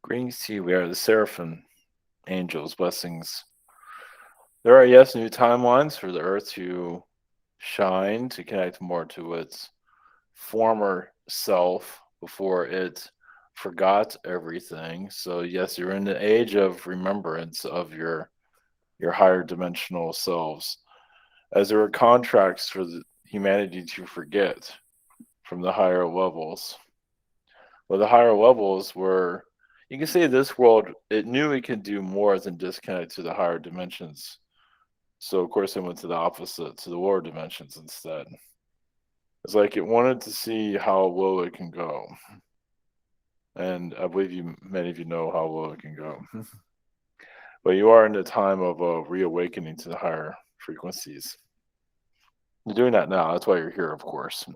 Greetings to you. We are the Seraphim Angels. Blessings. There are, yes, new timelines for the Earth to shine, to connect more to its former self before it forgot everything. So, yes, you're in the age of remembrance of your higher dimensional selves. As there were contracts for humanity to forget from the higher levels. Well, the higher levels were, you can say this world, it knew it could do more than disconnect to the higher dimensions. So, of course, it went to the opposite, to the lower dimensions instead. It's like it wanted to see how low it can go. And I believe many of you know how low it can go. But you are in the time of reawakening to the higher frequencies. You're doing that now. That's why you're here, of course.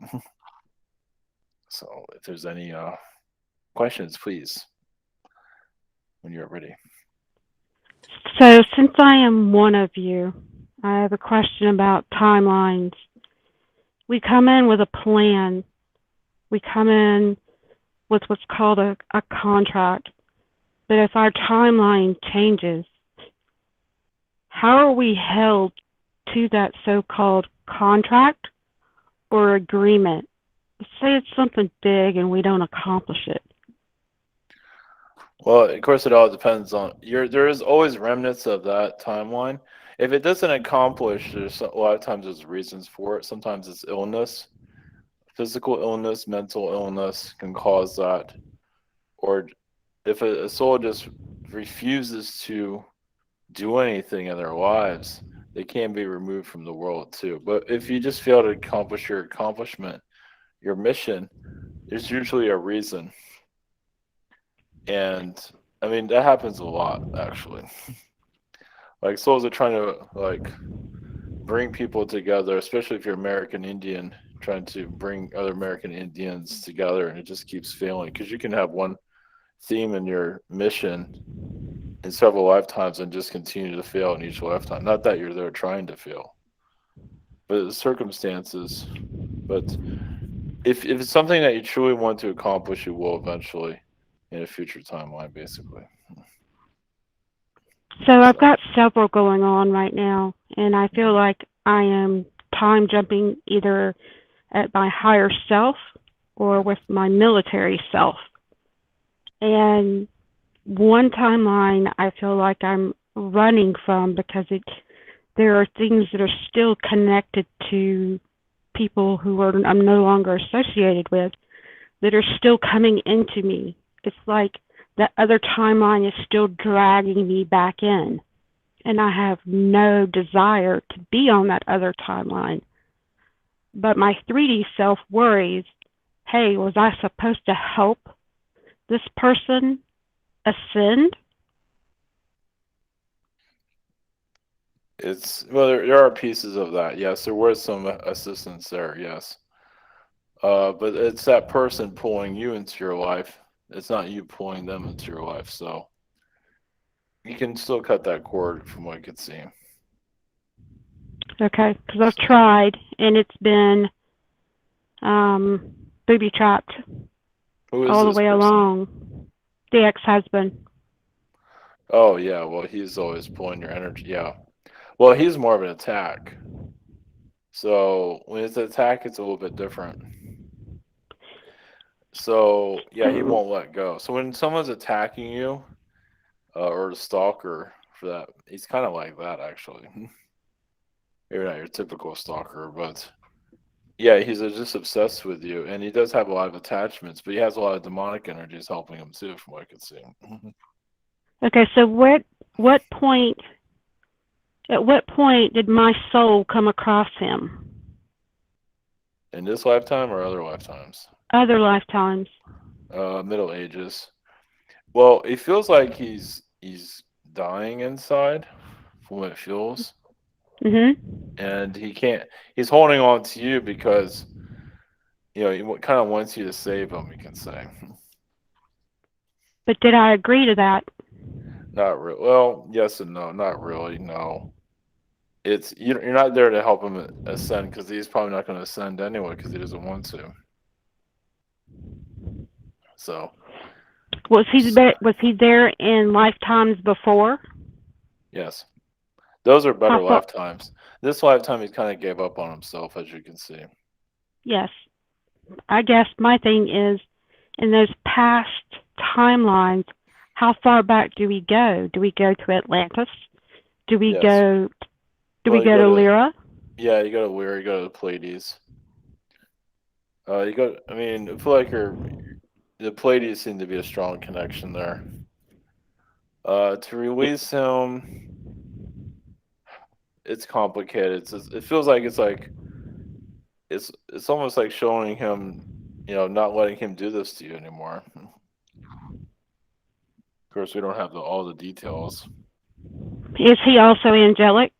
So, if there's any questions, please, when you're ready. So, since I am one of you, I have a question about timelines. We come in with a plan. We come in with what's called a contract. But if our timeline changes, how are we held to that so-called contract or agreement? Let's say it's something big and we don't accomplish it. Well, of course, it all depends on there is always remnants of that timeline. If it doesn't accomplish, a lot of times there's reasons for it. Sometimes it's illness, physical illness, mental illness can cause that. Or if a soul just refuses to do anything in their lives, they can be removed from the world too. But if you just fail to accomplish your mission, there's usually a reason. And I mean, that happens a lot, actually. Like, souls are trying to, like, bring people together, especially if you're American Indian, trying to bring other American Indians together, and it just keeps failing. Because you can have one theme in your mission in several lifetimes and just continue to fail in each lifetime. Not that you're there trying to fail, but the circumstances. But if it's something that you truly want to accomplish, you will eventually in a future timeline, basically. So I've So, got several going on right now, and I feel mhm. like I am time jumping either at my higher self or with my military self. And one timeline I feel like I'm running from because there are things that are still connected to people who I'm no longer associated with that are still coming into me. It's like that other timeline is still dragging me back in, and I have no desire to be on that other timeline. But my 3D self worries, hey, was I supposed to help this person ascend? It's well, there are pieces of that. Yes, there was some assistance there. Yes, but it's that person pulling you into your life. It's not you pulling them into your life. So you can still cut that cord, from what I could see. Okay, because I've So tried and it's been um, booby trapped who is all the this way person? along. The ex-husband. Oh yeah, well he's always pulling your energy. Yeah, well he's more of an attack. So when it's an attack, it's a little bit different. So yeah, he won't let go. So when someone's attacking you, or a stalker for that, he's kind of like that actually. Maybe not your typical stalker, but yeah, he's just obsessed with you, and he does have a lot of attachments, but he has a lot of demonic energies helping him too, from what I could see. Okay, so what point at what point did my soul come across him? In this lifetime or other lifetimes? Other lifetimes. Middle Ages. Well, it feels like he's dying inside, from what it feels, Mhm. and he can't. He's holding on to you because he kind of wants you to save him. You can say. But did I agree to that? Not real. Well, yes and no. Not really. No. It's you're not there to help him ascend because he's probably not going to ascend anyway because he doesn't want to. So Was he there in lifetimes before? Yes. Those are better How far? lifetimes. This lifetime, he kind of gave up on himself, as you can see. Yes. I guess my thing is, in those past timelines, how far back do we go? Do we go to Atlantis? Do we Yes. go? Do we Well, you go go to to, Lyra? yeah, you go to Lyra, you go to the Pleiades. You go. I mean, I feel like the Pleiades seem to be a strong connection there. To release him, it's complicated. It feels like it's almost like showing him, not letting him do this to you anymore. Of course, we don't have all the details. Is he also angelic?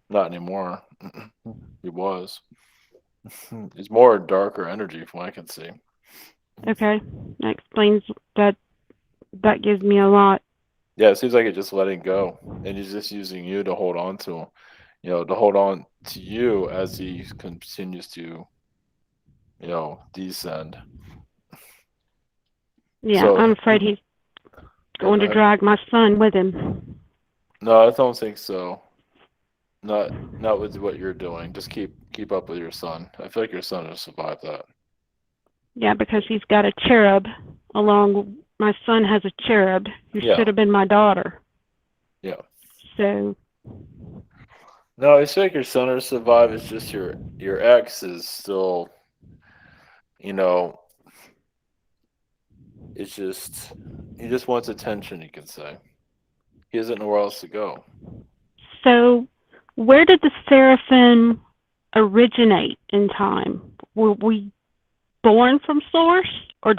Not anymore. He was. He's more darker energy from what I can see. Okay, that explains that. That gives me a lot. Yeah, it seems like it's just letting go, and he's just using you to hold on to him. To hold on to you as he continues to, descend. Yeah, So, I'm afraid he's yeah, going go to ahead. drag my son with him. No, I don't think so. Not with what you're doing. Just keep up with your son. I feel like your son will survive that. Yeah, because he's got a cherub along. My son has a cherub who Yeah, should have been my daughter. yeah. So, No, I feel like your son will survive. It's just your ex is still, you know, it's just he just wants attention. You can say he doesn't know where else to go. so where did the seraphim originate in time? Were we born from source, or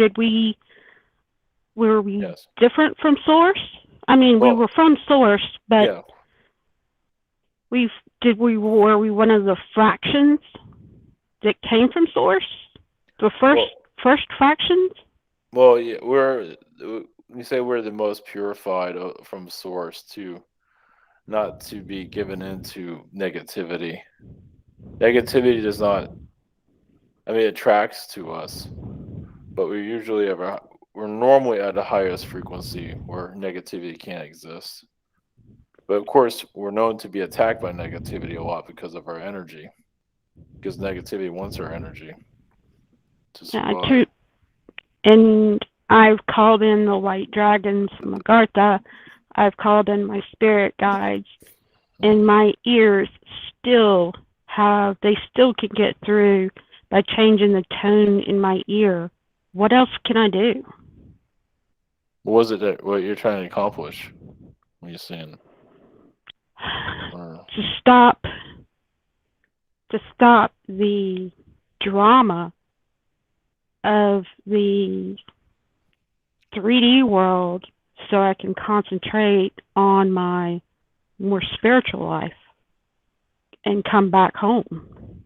were we Yes. different from source? I mean, we Well, were from source, but yeah. were we one of the fractions that came from source? The Well, first fractions? yeah. We say we're the most purified from source to not to be given into negativity. Negativity does not. I mean, it attracts to us, but we're normally at the highest frequency where negativity can't exist. But of course, we're known to be attacked by negativity a lot because of our energy, because negativity wants our energy to survive. True. And I've called in the white dragons from Agartha. I've called in my spirit guides, and my ears still they still can get through by changing the tone in my ear. What else can I do? What you're trying to accomplish? What are you saying? Or, To stop the drama of the 3D world so I can concentrate on my more spiritual life and come back home.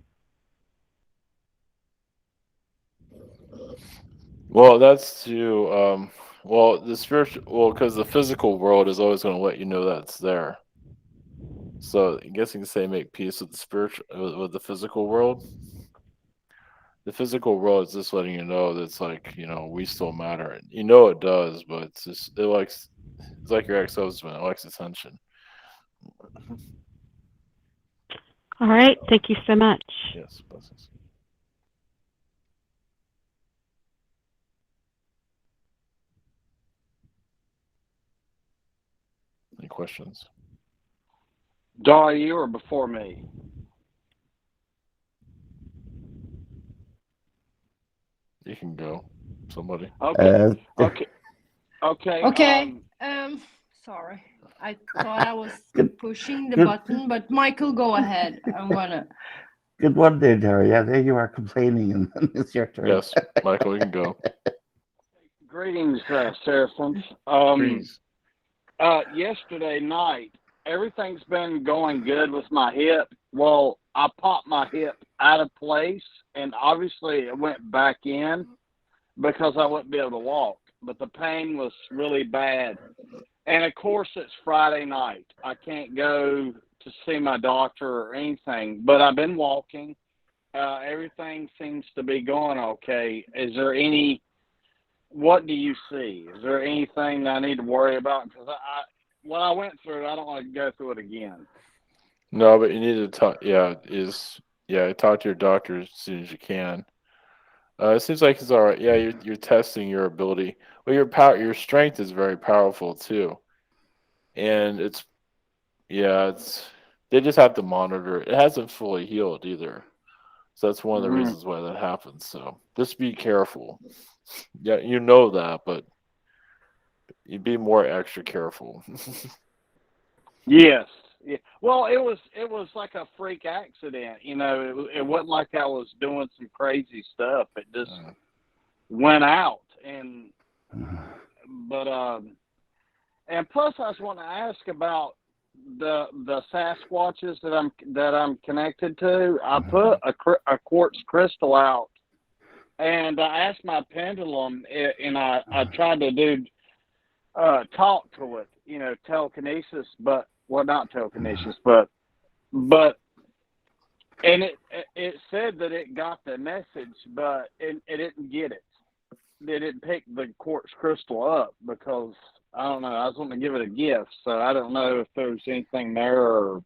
well, that's to the spiritual. Well, because the physical world is always going to let you know that's there. So I guess you can say make peace with the spiritual with the physical world. The physical world is just letting you know that it's like we still matter. You know it does, but it's like your ex-husband. It likes attention. All right. Thank you so much. Yes, blessings. Any questions? Are you or before me? You can go. Somebody. Okay. Okay. Okay. Okay. Sorry. I thought I was pushing the button, but Michael, go ahead. I'm gonna. Good one there, Jerry. Yeah, there you are complaining, and then it's your turn. Yes, Michael, you can go. Greetings, Seraphims. Please. Yesterday night, everything's been going good with my hip. Well, I popped my hip out of place, and obviously it went back in because I wouldn't be able to walk. But the pain was really bad. And of course, it's Friday night. I can't go to see my doctor or anything, but I've been walking. Everything seems to be going okay. Is there any what do you see? Is there anything that I need to worry about? Because when I went through it, I don't want to go through it again. No, but you need to talk. Talk to your doctor as soon as you can. It seems like it's all right. Yeah, you're testing your ability. Well, your strength is very powerful too, and it's they just have to monitor it. It hasn't fully healed either, so that's one of the Mm-hmm. reasons why that happens. So just be careful. Yeah, you know that, but you be more extra careful. Yes. Yeah. Well, it was like a freak accident. It wasn't like I was doing some crazy stuff. It just went out, and plus I was wanting to ask about the Sasquatches that I'm connected to. I put a quartz crystal out, and I asked my pendulum, and I tried to do talk to it, telekinesis, but well, not telekinesis, but and it said that it got the message, but it didn't get it. It didn't pick the quartz crystal up because I don't know. I was wanting to give it a gift, so I don't know if there's anything there or.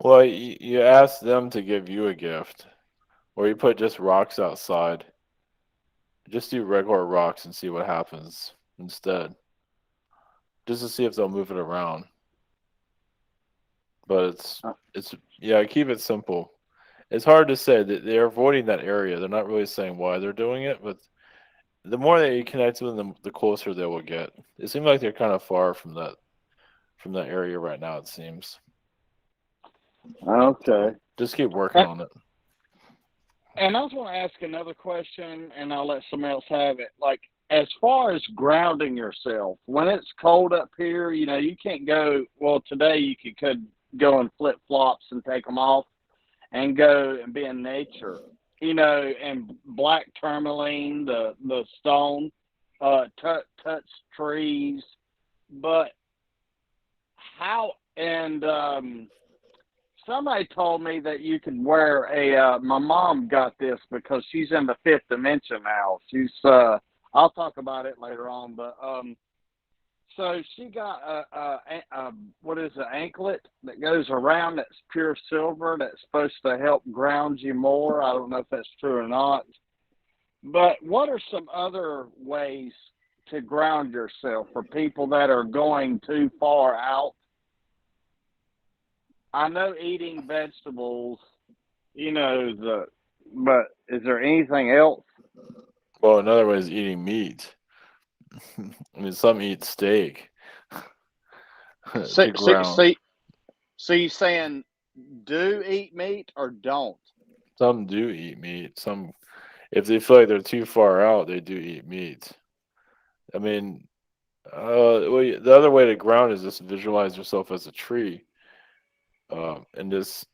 Well, you ask them to give you a gift, or you put just rocks outside. Just do regular rocks and see what happens instead, just to see if they'll move it around. But keep it simple. It's hard to say that they're avoiding that area. They're not really saying why they're doing it, but the more that you connect with them, the closer they will get. It seems like they're kind of far from that area right now. It seems. Okay. Just keep working on it. And I was want to ask another question, and I'll let somebody else have it. Like, as far as grounding yourself, when it's cold up here, you can't go. Well, today you could go in flip flops and take them off, and go and be in nature. And black tourmaline, the stone, touch trees, but how and somebody told me that you could wear my mom got this because she's in the fifth dimension now. She's I'll talk about it later on, but so she got a what is an anklet that goes around that's pure silver that's supposed to help ground you more. I don't know if that's true or not. But what are some other ways to ground yourself for people that are going too far out? I know eating vegetables, but is there anything else? Well, another way is eating meat. I mean, some eat steak See, to see, ground. see, so you saying do eat meat or don't? Some do eat meat. Some, if they feel like they're too far out, they do eat meat. I mean, the other way to ground is just visualize yourself as a tree, and just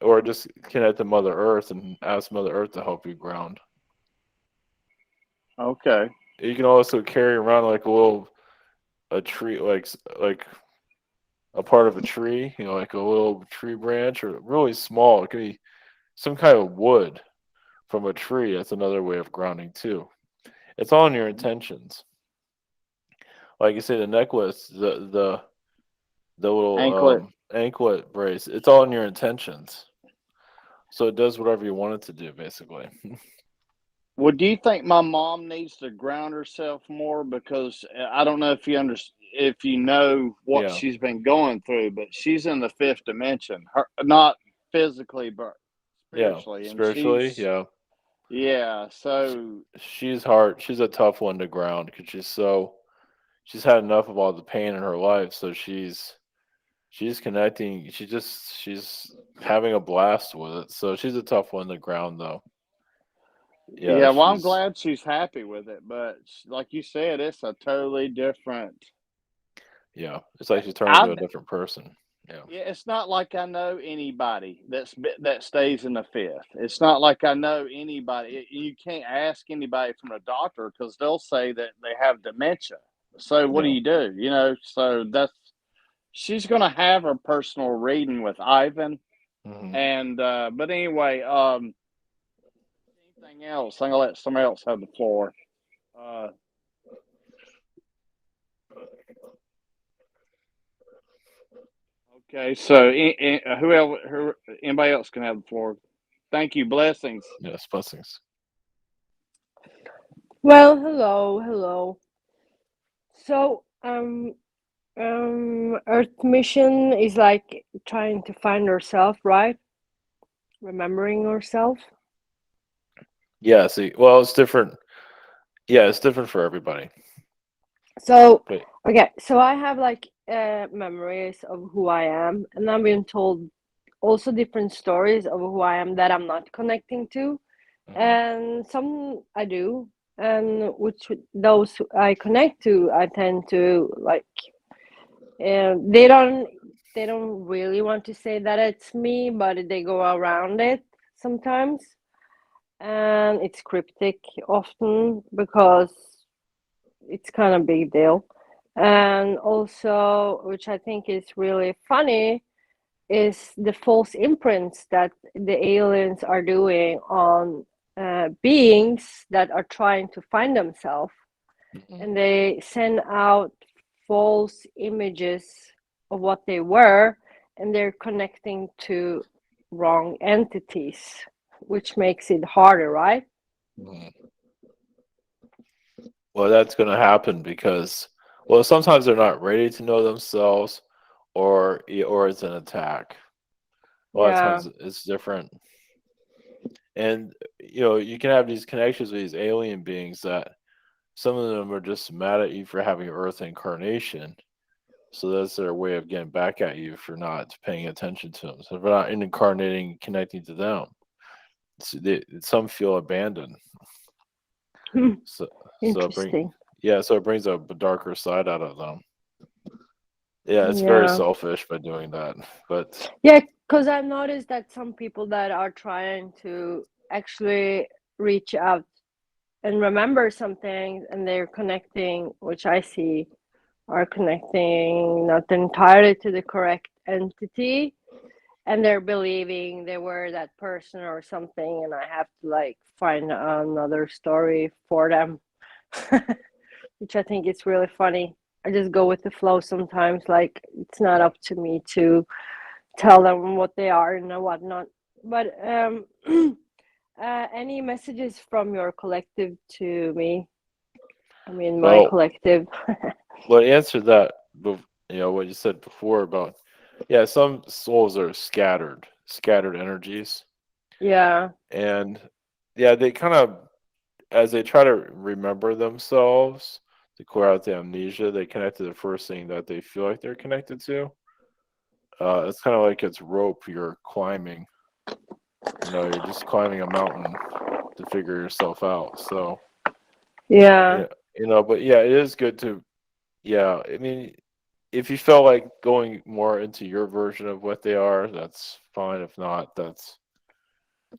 connect to Mother Earth and ask Mother Earth to help you ground. Okay. You can also carry around like a tree, like a part of a tree, like a little tree branch, or really small. It could be some kind of wood from a tree. That's another way of grounding too. It's all in your intentions. Like you say, the necklace, the little Anklet. anklet brace. It's all in your intentions. So it does whatever you want it to do, basically. Well, do you think my mom needs to ground herself more? Because I don't know if you know what Yeah, she's been going through, but she's in the fifth dimension. Not physically, but yeah. spiritually, and Spiritually, yeah. yeah. So She's hard. She's a tough one to ground because she's had enough of all the pain in her life. So she's connecting. She's having a blast with it. So she's a tough one to ground, though. Yeah, yeah. Well, I'm she's glad she's happy with it, but like you said, it's a totally different. yeah. It's like she's turned into I a different person. Yeah, Yeah, it's not like I know anybody that stays in the fifth. It's not like I know anybody. You can't ask anybody from a doctor because they'll say that they have dementia. So what do yeah. you do? So that's she's gonna have her personal reading with Ivan, Hmm. and but anyway, anything else? I'm gonna let somebody else have the floor. Uh, Okay, so anybody else can have the floor. Thank you. Blessings. yes, blessings. Well, hello. So, Earth mission is like trying to find herself, right? Remembering herself. Yeah, see, well, it's different. Yeah, it's different for everybody. So, But okay, so I have like memories of who I am, and I'm being told also different stories of who I am that I'm not connecting to, and some I do, and which those I connect to, I tend to like. They don't really want to say that it's me, but they go around it sometimes, and it's cryptic often because it's kind of big deal. And also, which I think is really funny, is the false imprints that the aliens are doing on beings that are trying to find themselves, and they send out false images of what they were, and they're connecting to wrong entities, which makes it harder, right? well, that's going to happen because, well, sometimes they're not ready to know themselves, or it's an attack. A lot of Yeah. times it's different, and you can have these connections with these alien beings that some of them are just mad at you for having Earth incarnation. So that's their way of getting back at you for not paying attention to them. So if we're not incarnating, connecting to them, some feel abandoned. So Interesting. so it brings a darker side out of them. Yeah, it's very Yeah. selfish by doing that. But Yeah, because I've noticed that some people that are trying to actually reach out and remember something, and they're connecting, which I see are connecting not entirely to the correct entity, and they're believing they were that person or something, and I have to like find another story for them, which I think is really funny. I just go with the flow sometimes, like it's not up to me to tell them what they are and whatnot. But any messages from your collective to me? I mean, my well, collective. well, answer that. What you said before about some souls are scattered energies, Yeah. and they kind of, as they try to remember themselves to clear out the amnesia, they connect to the first thing that they feel like they're connected to. It's kind of like it's rope you're climbing. You're just climbing a mountain to figure yourself out. So Yeah. but yeah, it is good to. Yeah, I mean, if you felt like going more into your version of what they are, that's fine. If not, that's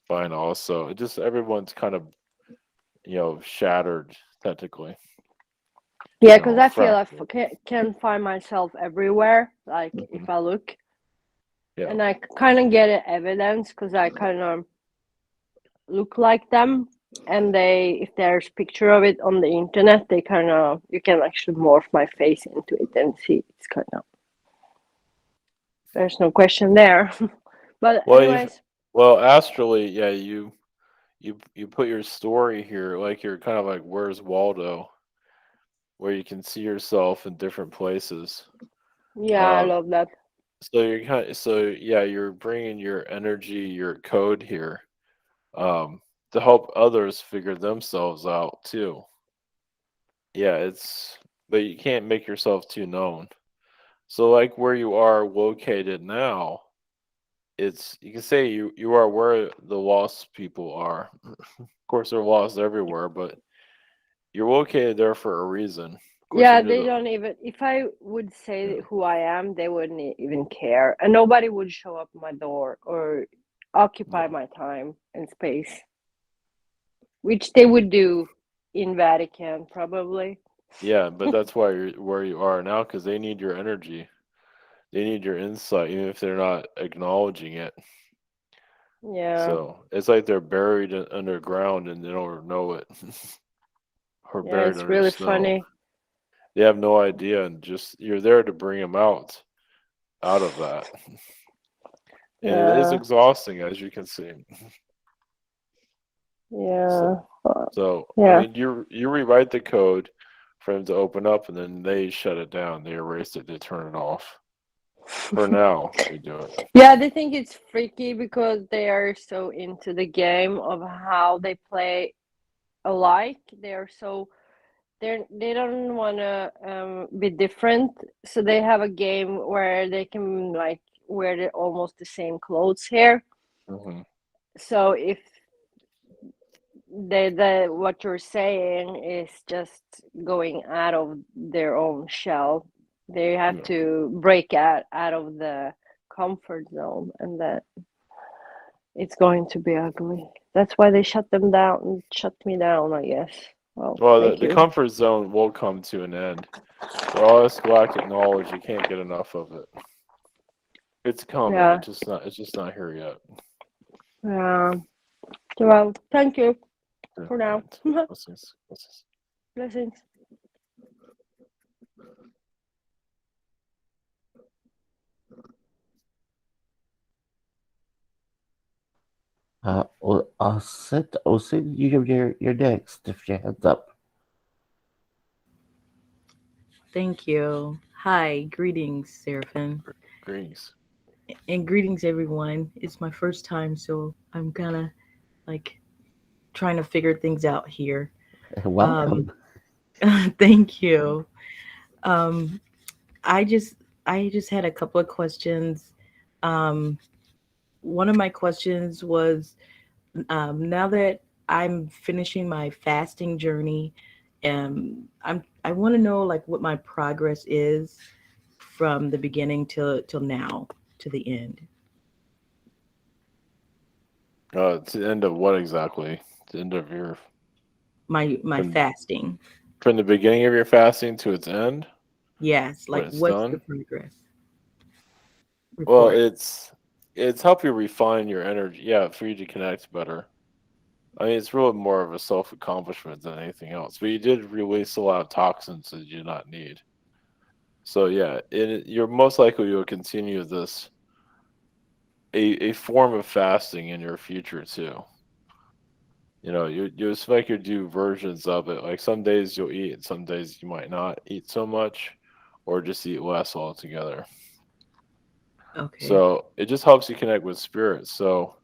fine also. It just everyone's kind of shattered technically. Yeah, because I feel I Fractured. can find myself everywhere, like Hmm. if I look, Yeah. and I kind of get evidence because I kind of look like them, and if there's picture of it on the internet, they kind of you can actually morph my face into it and see it's kind of there's no question there. But Well, anyways, astrally, yeah, you put your story here, like you're kind of like Where's Waldo, where you can see yourself in different places. yeah, I Uh, love that. you're bringing your energy, your code here, to help others figure themselves out too. Yeah, but you can't make yourself too known. So like where you are located now, you can say you are where the lost people are. Of course, they're lost everywhere, but you're located there for a reason. Of course, Yeah, you're near they the. don't even, if I would Yeah, say who I am, they wouldn't even care. And nobody would show up my door or occupy no. my time and space, which they would do in Vatican, probably. Yeah, but that's why you're where you are now, because they need your energy. They need your insight, even if they're not acknowledging it. Yeah. So it's like they're buried underground and they don't know it. or Yeah, buried it's under really snow. funny. They have no idea, and just you're there to bring them out of that. And it is Yeah, exhausting, as you can see. yeah, So, so I yeah. mean, you rewrite the code for them to open up, and then they shut it down. They erase it. They turn it off. For now, they do it. Yeah, they think it's freaky because they are so into the game of how they play alike. They don't want to be different, so they have a game where they can like wear almost the same clothes here. Hmm. So if the what you're saying is just going out of their own shell, they have Yeah. to break out of the comfort zone, and that it's going to be ugly. That's why they shut them down, shut me down, I guess. Well, Well, thank the you. comfort zone will come to an end. For all this galactic knowledge, you can't get enough of it. It's coming. Yeah, It's just not here yet. yeah. Well, thank you Yeah, for now. right. Blessings. Blessings. Blessings. I'll sit. You give your next if your hands up. Thank you. Hi, greetings, Seraphim. Greetings. And greetings, everyone. It's my first time, so I'm kind of like trying to figure things out here. Um, Welcome. thank you. Um, I just I just had a couple of questions. Um, One of my questions was now that I'm finishing my fasting journey, I want to know like what my progress is from the beginning till now to the end. To the end of what exactly? To the end of your My from fasting. from the beginning of your fasting to its end Yes, when like it's what's the done. progress Well, report? it's help you refine your energy. Yeah, for you to connect better. I mean, it's really more of a self accomplishment than anything else. But you did release a lot of toxins that you do not need. So yeah, you're most likely you'll continue this a form of fasting in your future too. You just like you do versions of it. Like some days you'll eat, and some days you might not eat so much, or just eat less altogether. Okay. So it just helps you connect with spirit. So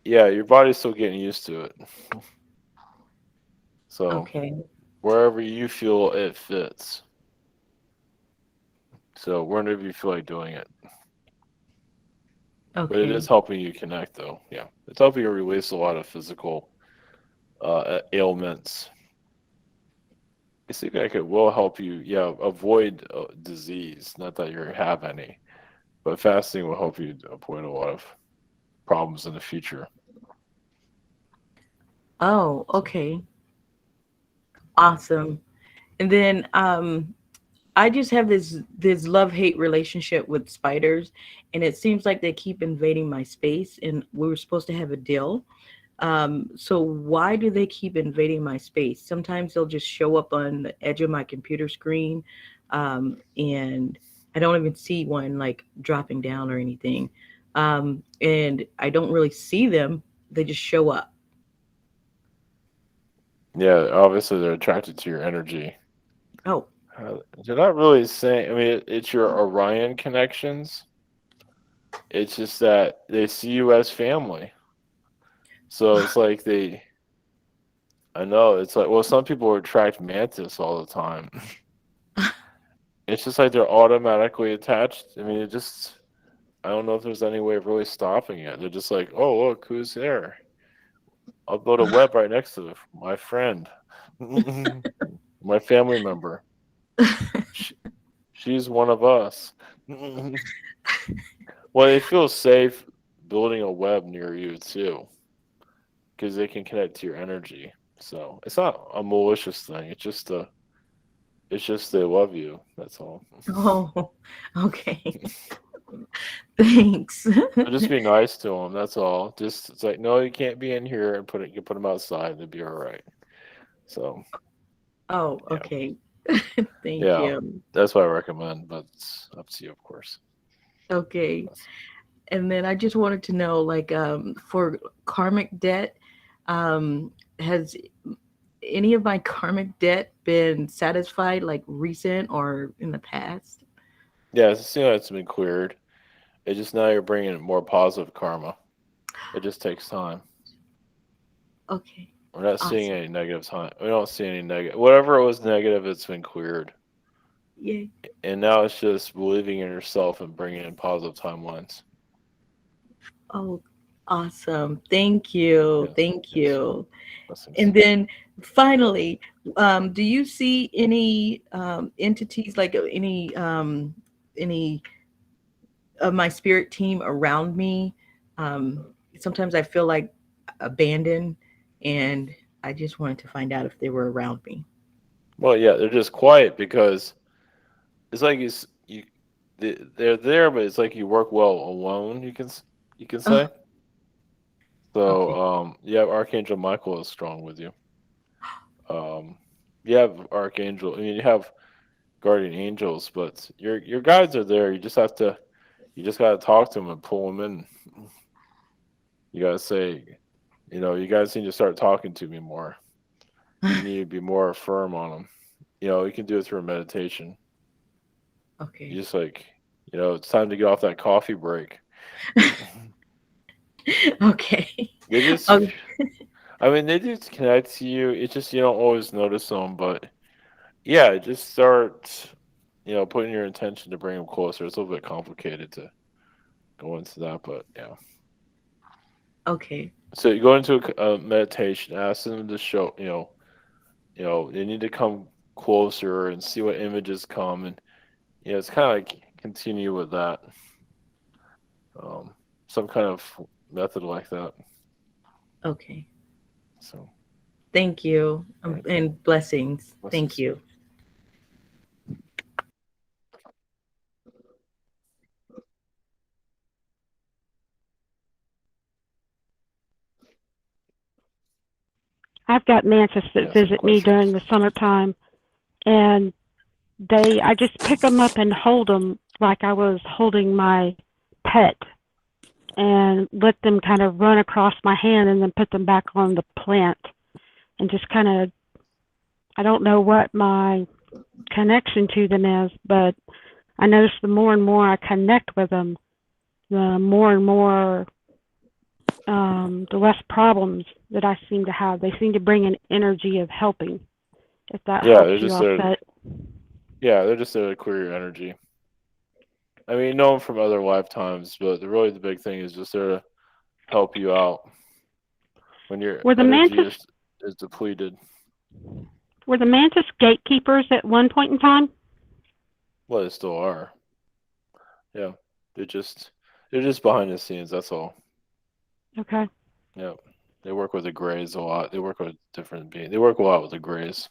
yeah, your body's still getting used to it. So Okay. wherever you feel it fits. So whenever you feel like doing it. But it is Okay. helping you connect though. Yeah. It's helping you release a lot of physical ailments. I think like it will help you, yeah, avoid disease. Not that you have any, but fasting will help you avoid a lot of problems in the future. Oh, So, okay. Awesome. And then I just have this love-hate relationship with spiders, and it seems like they keep invading my space, and we were supposed to have a deal. So why do they keep invading my space? Sometimes they'll just show up on the edge of my computer screen, and I don't even see one like dropping down or anything. And I don't really see them. They just show up. yeah, obviously they're attracted to your energy. Oh, They're not really saying. I mean, it's your Orion connections. It's just that they see you as family. So it's like they. I know it's like well, some people attract mantis all the time. It's just like they're automatically attached. I mean, it just. I don't know if there's any way of really stopping it. They're just like, oh look, who's there? I'll build a web right next to my friend, my family member. She, she's one of us. Well, they feel safe building a web near you too, because they can connect to your energy. So it's not a malicious thing. It's just they love you. That's all. oh, okay. Thanks. So just be nice to them. That's all. Just it's like no, you can't be in here and put it. You put them outside. They'll be all right. So Oh, Yeah. okay. Thank Yeah, you. that's what I recommend, but it's up to you, of course. Okay. And then I just wanted to know, like, for karmic debt, has any of my karmic debt been satisfied, like recent or in the past? Yeah, it seems like it's been cleared. It's just now you're bringing more positive karma. It just takes time. Okay. We're not seeing Awesome. any negative time. We don't see any negative. Whatever was negative, it's been cleared. Yay. And now it's just believing in yourself and bringing in positive timelines. Oh, awesome. Thank you. Yes, Thank yes. you. Blessings. And then finally, do you see any entities, like any of my spirit team around me? Sometimes I feel like abandoned, and I just wanted to find out if they were around me. Well, yeah, they're just quiet because it's like they're there, but it's like you work well alone. You can Oh, say. So, okay. yeah, Archangel Michael is strong with you. Um, you have Archangel. I mean, you have guardian angels, but your guides are there. You just gotta talk to them and pull them in. You gotta say, you guys need to start talking to me more. You need to be more firm on them. You can do it through meditation. You Okay. just like, it's time to get off that coffee break. Okay. They just, Oh, I mean, they just connect to you. It's just you don't always notice them, but yeah, just start, putting your intention to bring them closer. It's a little bit complicated to go into that, but yeah. okay. So you go into a meditation, ask them to show, they need to come closer and see what images come, and it's kind of like continue with that, um, some kind of method like that. Okay. So, Thank you. all right, And blessings. Thank blessings. you. I've got mantis that Some visit me during questions. the summertime, and I just pick them up and hold them like I was holding my pet, and let them kind of run across my hand, and then put them back on the plant, and just kind of, I don't know what my connection to them is, but I notice the more and more I connect with them, the more and more, the less problems that I seem to have. They seem to bring an energy of helping. If that Yeah, helps they're you just there. offset. Yeah, they're just there to clear your energy. I mean, you know them from other lifetimes, but really the big thing is just there to help you out when your Were the energy mantis is depleted. were the mantis gatekeepers at one point in time? Well, they still are. Yeah, they're just they're just behind the scenes. That's all. Okay. Yeah, they work with the Greys a lot. They work with different beings. They work a lot with the Greys.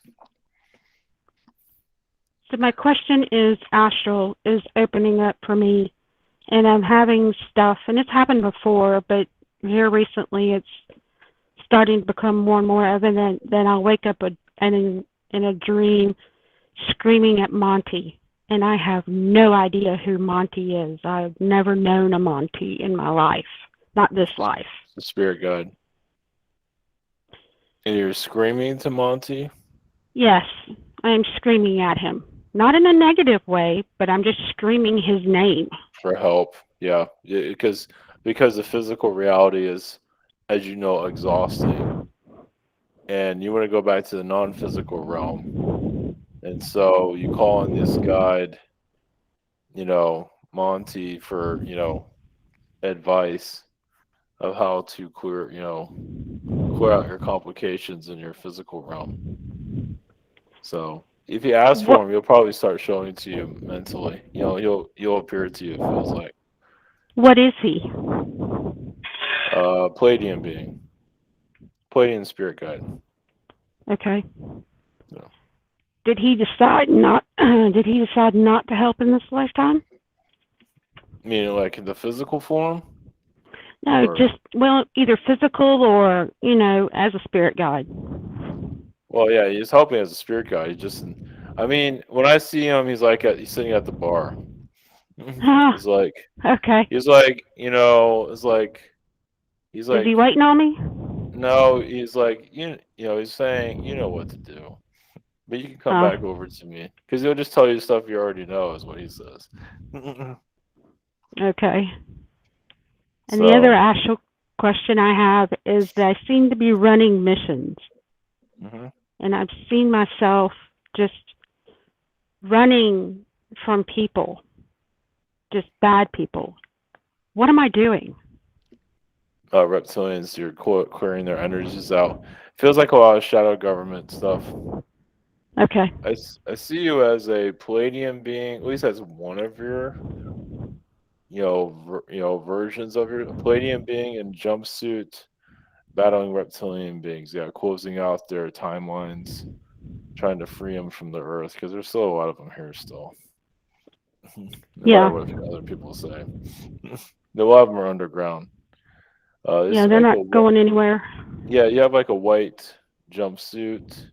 So my question is, astral is opening up for me, and I'm having stuff, and it's happened before, but here recently it's starting to become more and more evident. Then I'll wake up and in a dream screaming at Monty, and I have no idea who Monty is. I've never known a Monty in my life, not this life. It's the spirit guide. And you're screaming to Monty Yes, I am screaming at him. Not in a negative way, but I'm just screaming his name. for help. Yeah, because the physical reality is, as you know, exhausting, and you want to go back to the non-physical realm. And so you call on this guide, Monty, for advice of how to clear out your complications in your physical realm. So if you ask What for him, he'll probably start showing it to you mentally. He'll appear to you. It feels like what is he? Palladian being, Palladian spirit guide. Okay. So, Did he decide not did he decide not to help in this lifetime? meaning like in the physical form, No, or just, well, either physical or, as a spirit guide. Well, yeah, he's helping as a spirit guide. He just, I mean, when I see him, he's sitting at the bar. Huh. He's like, Okay. he's Is he like, waiting on me? no, he's like, he's saying, you know what to do, but you can come Oh, back over to me because he'll just tell you stuff you already know, is what he says. okay. And the other So, actual question I have is that I seem to be running missions, mhm. and I've seen myself just running from people, just bad people. What am I doing? Reptilians, you're clearing their energies out. Feels like a lot of shadow government stuff. Okay. I see you as a Palladium being, at least as one of your, versions of your Palladium being in jumpsuit, battling reptilian beings. Yeah, closing out their timelines, trying to free them from the Earth because there's still a lot of them here still. No matter Yeah. what other people say, a lot of them are underground. This Yeah, is they're like not going anywhere. yeah, you have like a white jumpsuit,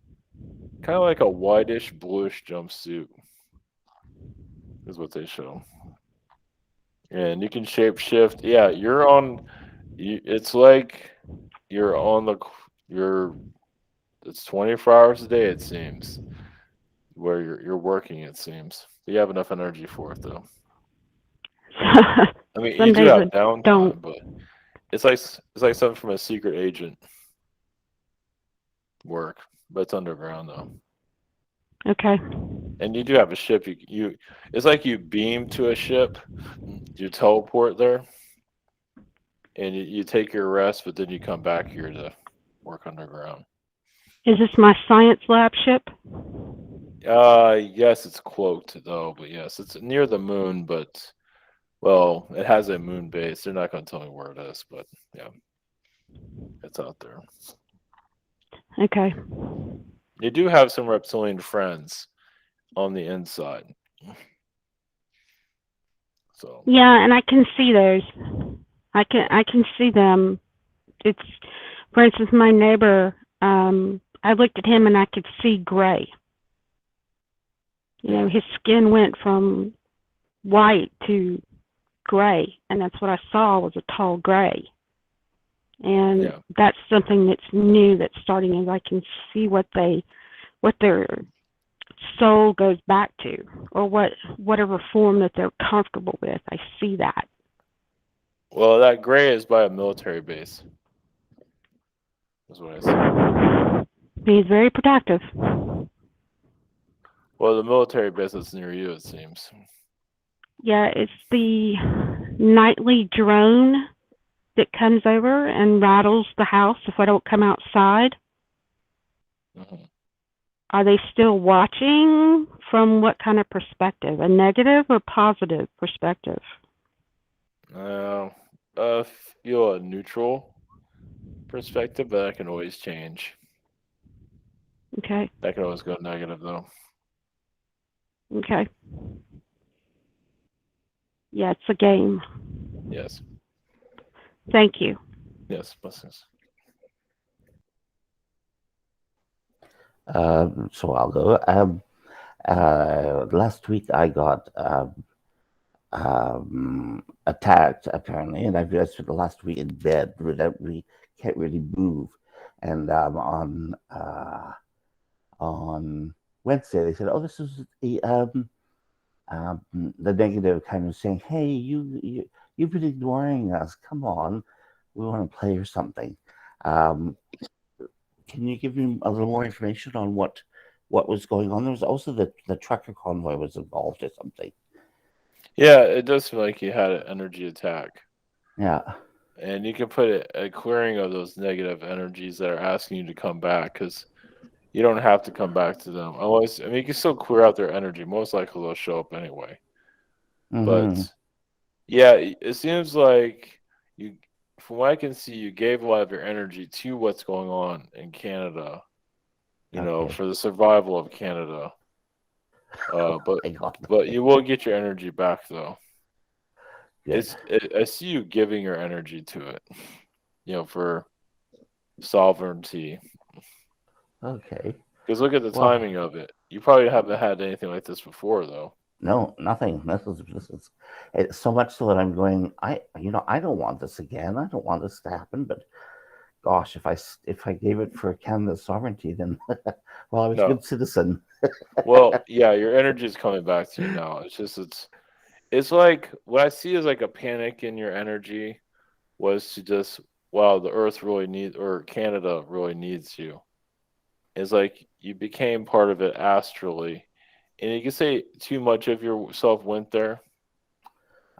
kind of like a whitish bluish jumpsuit is what they show. And you can shape shift. Yeah, it's like you're on the you're it's 24 hours a day, it seems, where you're working, it seems. You have enough energy for it though. I mean, you Some do days have I don't. downtime, but it's like something from a secret agent work, but it's underground though. Okay. And you do have a ship. It's like you beam to a ship, you teleport there, and you take your rest, but then you come back here to work underground. Is this my science lab ship? Yes, it's cloaked though, but yes, it's near the moon, but well, it has a moon base. They're not going to tell me where it is, but yeah, it's out there. Okay. You do have some reptilian friends on the inside, so Yeah, and I can see those. I can see them. It's, for instance, my neighbor. I looked at him and I could see gray. yeah, His skin went from white to gray, and that's what I saw was a tall gray. And yeah. that's something that's new that's starting, as I can see what their soul goes back to, or whatever form that they're comfortable with. I see that. Well, that gray is by a military base, is what I see. He's very protective. Well, the military base that's near you, it seems. Yeah, it's the nightly drone that comes over and rattles the house if I don't come outside. Hmm. Are they still watching? From what kind of perspective? A negative or positive perspective? Uh, I feel a neutral perspective, but that can always change. Okay. That can always go negative, though. Okay. Yeah, it's a game. Yes, Thank you. yes, blessings. So I'll go. Last week I got attacked apparently, and I've just spent the last week in bed without really can't really move. And on Wednesday they said, "Oh, this is the negative kind of saying, hey, you've been ignoring us. Come on, we want to play or something." Um, can you give me a little more information on what was going on? There was also the trucker convoy was involved or something. Yeah, it does feel like you had an energy attack. Yeah. And you can put a clearing of those negative energies that are asking you to come back because you don't have to come back to them. Unless, I mean, you can still clear out their energy. Most likely they'll show up anyway. Mm-hmm. But yeah, it seems like you, from what I can see, you gave a lot of your energy to what's going on in Canada, Okay. for the survival of Canada. Oh But my God. you will get your energy back though. Good. I see you giving your energy to it, for sovereignty. Okay. Because look at the Well, timing of it. You probably haven't had anything like this before, though. no, nothing. This is it's so much so that I'm going. I don't want this again. I don't want this to happen. But gosh, if I gave it for Canada's sovereignty, then well, I was a No. good citizen. Well, yeah, your energy is coming back to you now. It's like what I see is like a panic in your energy was to just wow, the Earth really needs or Canada really needs you. It's like you became part of it astrally, and you can say too much of yourself went there.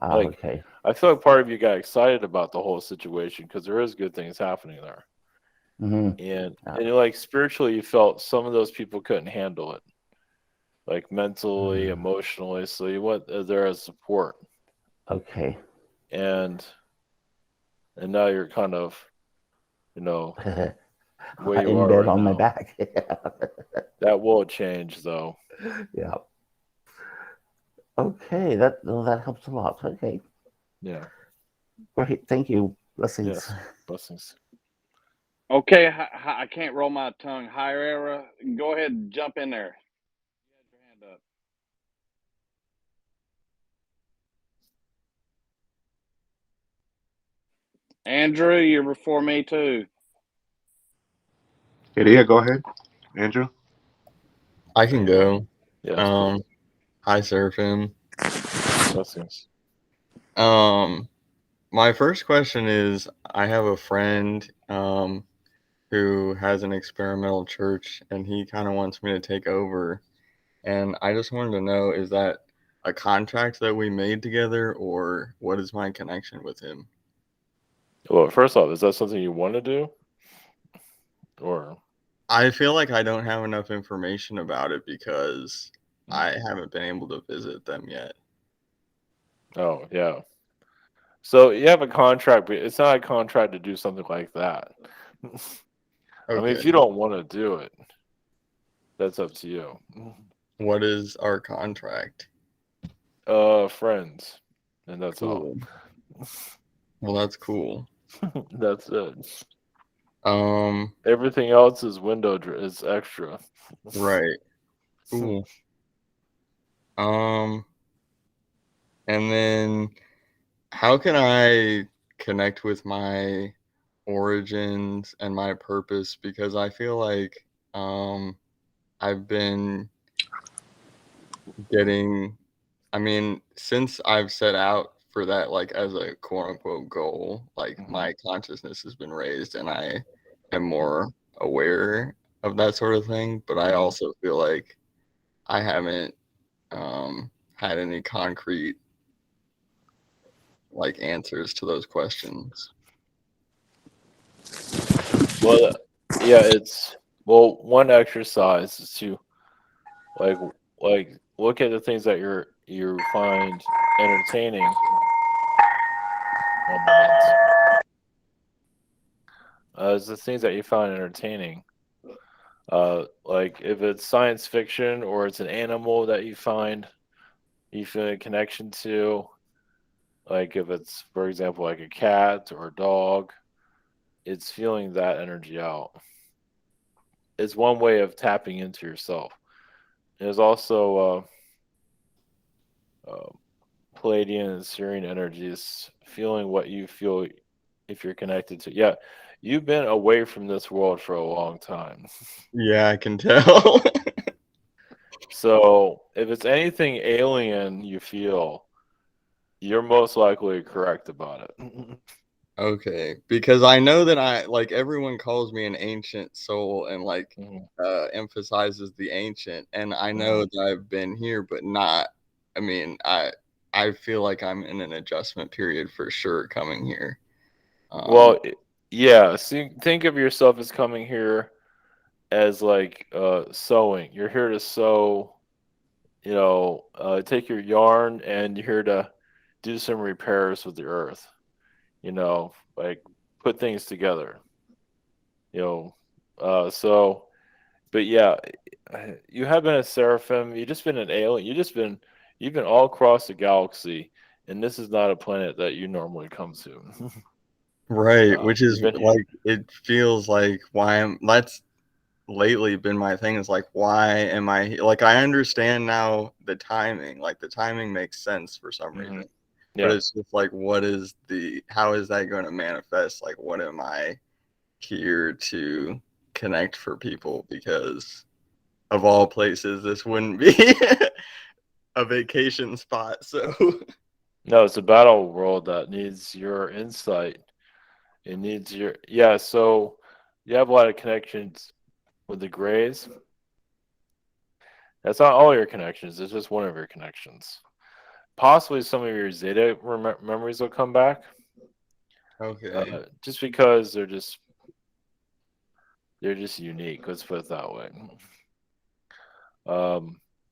Like Okay. I feel like part of you got excited about the whole situation because there is good things happening there, Hmm. and Yeah. and like spiritually, you felt some of those people couldn't handle it, like mentally, Mm. emotionally. So you went there as support, Okay. and now you're kind of you know where you In are bed right on my now. back. That will change though. Yeah. Okay. That helps a lot. Okay. Yeah. Great. Thank you. Blessings. Yes. Blessings. Okay, I can't roll my tongue. Higher era, go ahead and jump in there. You had your hand up. Andrew, you're before me too. Yeah, go ahead, Andrew. I can go. Yes, please. Hi, Seraphim. Blessings. My first question is, I have a friend who has an experimental church, and he kind of wants me to take over. And I just wanted to know, is that a contract that we made together, or what is my connection with him? Well, first off, is that something you want to do, or I feel like I don't have enough information about it because I haven't been able to visit them yet. oh yeah? So you have a contract, but it's not a contract to do something like that. I mean, Okay. if you don't want to do it, that's up to you. What is our contract? Friends, and that's Cool. Well, that's cool. all. That's it. Um, Everything else is is extra. right. Cool. Um, and then how can I connect with my origins and my purpose? Because I feel like I've been getting, I mean, since I've set out for that, like as a quote unquote goal, like my consciousness has been raised and I am more aware of that sort of thing. But I also feel like I haven't had any concrete like answers to those questions. Well, yeah, one exercise is to like look at the things that you find entertaining. One moment. It's the things that you find entertaining. Like if it's science fiction or it's an animal that you feel a connection to. Like if it's, for example, like a cat or a dog, it's feeling that energy out. It's one way of tapping into yourself. There's also uh, Palladian and Syrian energies, feeling what you feel if you're connected to. Yeah, you've been away from this world for a long time. Yeah, I can tell. So if it's anything alien you feel, you're most likely correct about it. Okay, because I know that I like everyone calls me an ancient soul and like emphasizes the ancient, and I know that I've been here, but not. I mean, I feel like I'm in an adjustment period for sure coming here. Well, yeah. Think of yourself as coming here as like sewing. You're here to sew. Take your yarn and you're here to do some repairs with the earth. Like put things together. You know, so. But yeah, you have been a seraphim. You've just been an alien. You've been all across the galaxy, and this is not a planet that you normally come to. Right, which You've is been here. like it feels like why I'm lately been my thing is like, why am I like, I understand now the timing, like the timing makes sense for some reason, but Yeah. it's just like, how is that going to manifest? Like, what am I here to connect for people? Because of all places, this wouldn't be a vacation spot. So No, it's a battle world that needs your insight. It needs your so you have a lot of connections with the Greys. That's not all your connections, it's just one of your connections. Possibly some of your Zeta memories will come back. okay. Just because they're just unique, let's put it that way.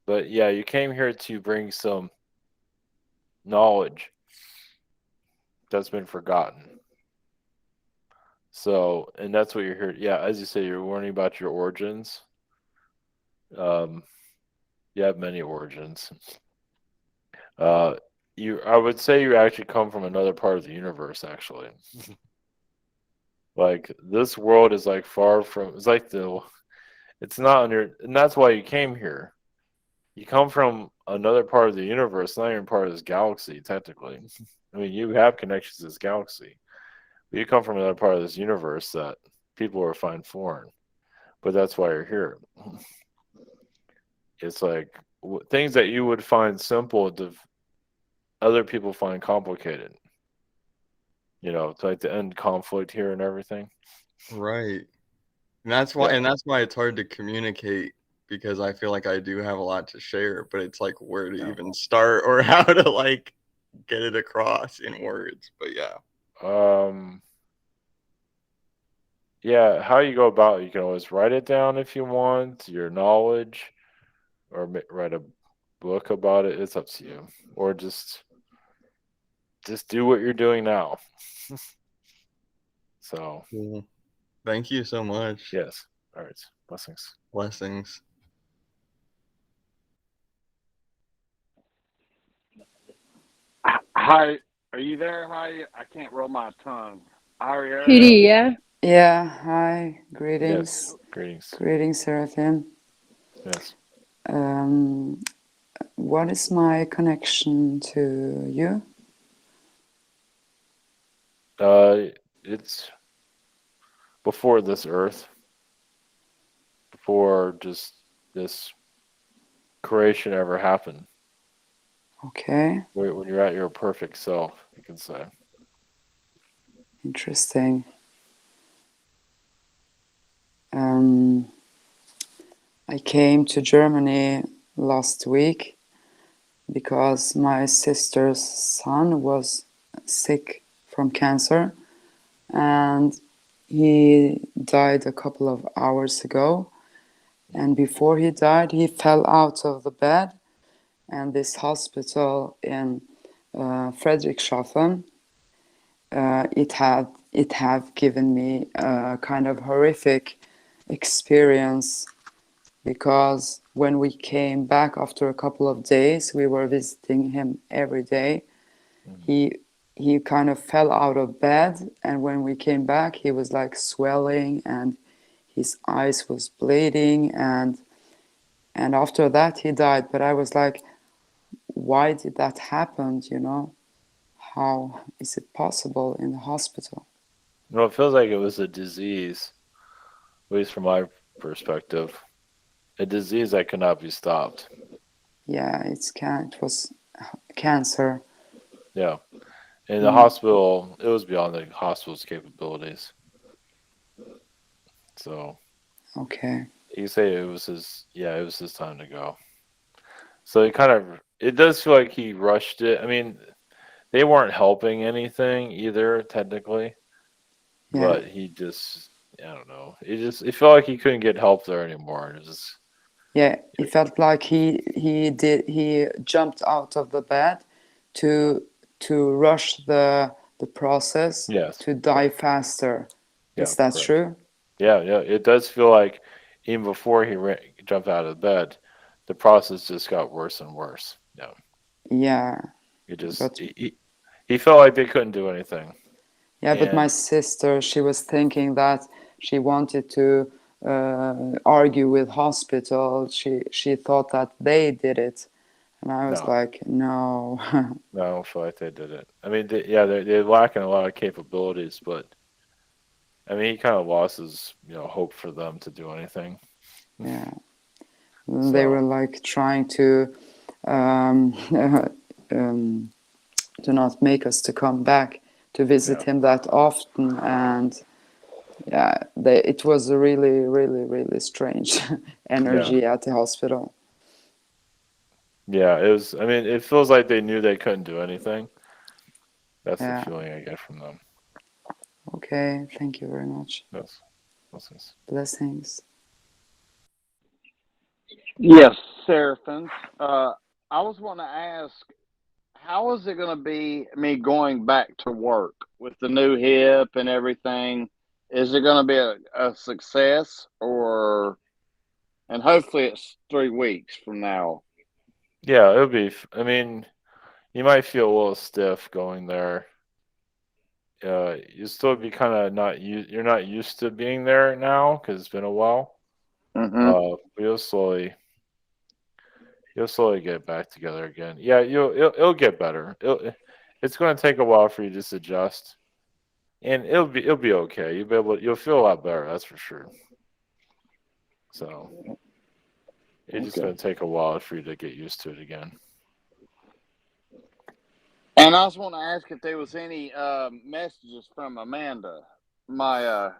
But yeah, you came here to bring some knowledge that's been forgotten. So, and that's what you're here. Yeah, as you say, you're learning about your origins. Um, you have many origins. Uh, I would say you actually come from another part of the universe, actually. Like this world is like far from. It's like it's not under, and that's why you came here. You come from another part of the universe, not even part of this galaxy, technically. I mean, you have connections to this galaxy. But you come from another part of this universe that people are find foreign. But that's why you're here. It's like things that you would find simple, other people find complicated. To like to end conflict here and everything. Right. And that's why it's hard to communicate, because I feel like I do have a lot to share, but it's like where to even start or how to like get it across in words. But yeah. Yeah, how you go about it, you can always write it down if you want, your knowledge, or write a book about it. It's up to you. Or just do what you're doing now. So, Cool. Thank you so much. yes. All right. Blessings. Blessings. Hi, are you there? Hi, I can't roll my tongue. Hi, Ariel. Hyria. Yeah, hi, Yes. greetings. Greetings. Greetings, Seraphim. Yes. What is my connection to you? It's before this earth, before just this creation ever happened. Okay, When you're at your perfect self, you can say. interesting. I came to Germany last week because my sister's son was sick from cancer and he died a couple of hours ago. And before he died, he fell out of the bed, and this hospital in Friedrichshafen, it have given me a kind of horrific experience, because when we came back after a couple of days, we were visiting him every day. He kind of fell out of bed, and when we came back, he was like swelling and his eyes was bleeding, and after that he died. But I was like, why did that happen? How is it possible in the hospital? It feels like it was a disease, at least from my perspective. A disease that could not be stopped. Yeah, it was cancer. Yeah. In the hospital, it was beyond the hospital's capabilities. So, okay, you say it was his time to go. So it does feel like he rushed it. I mean, they weren't helping anything either, technically. yeah, But I don't know. It felt like he couldn't get help there anymore. It was yeah. It felt like he jumped out of the bed to rush the process yes. to die faster. Yeah, Is that correct. true? Yeah. It does feel like even before he jumped out of bed, the process just got worse and worse. Yeah. Yeah, It just but he felt like they couldn't do anything. yeah, but my And sister, she was thinking that she wanted to argue with hospital. She thought that they did it, and I was No, like, no. no, I don't feel like they did it. I mean, they're lacking a lot of capabilities, but I mean, he kind of lost his, hope for them to do anything. Yeah, they were So like trying to um, do not make us to come back to visit yeah, him that often, and yeah, it was a really, really, really strange yeah, energy at the hospital. yeah. It was. I mean, it feels like they knew they couldn't do anything. That's the Yeah. feeling I get from them. Okay. Thank you very much. Yes, blessings. Blessings. Yes, Seraphim. I was want to ask, how is it going to be me going back to work with the new hip and everything? Is it going to be a success, or, and hopefully it's 3 weeks from now? Yeah, it'll be. I mean, you might feel a little stiff going there. You still be kind of not you're not used to being there now because it's been a while. Mm-hmm. But you'll slowly get back together again. Yeah, it'll get better. It's going to take a while for you to just adjust, and it'll be okay. You'll feel a lot better. That's for sure. So it's just Okay. going to take a while for you to get used to it again. And I just want to ask if there was any messages from Amanda, my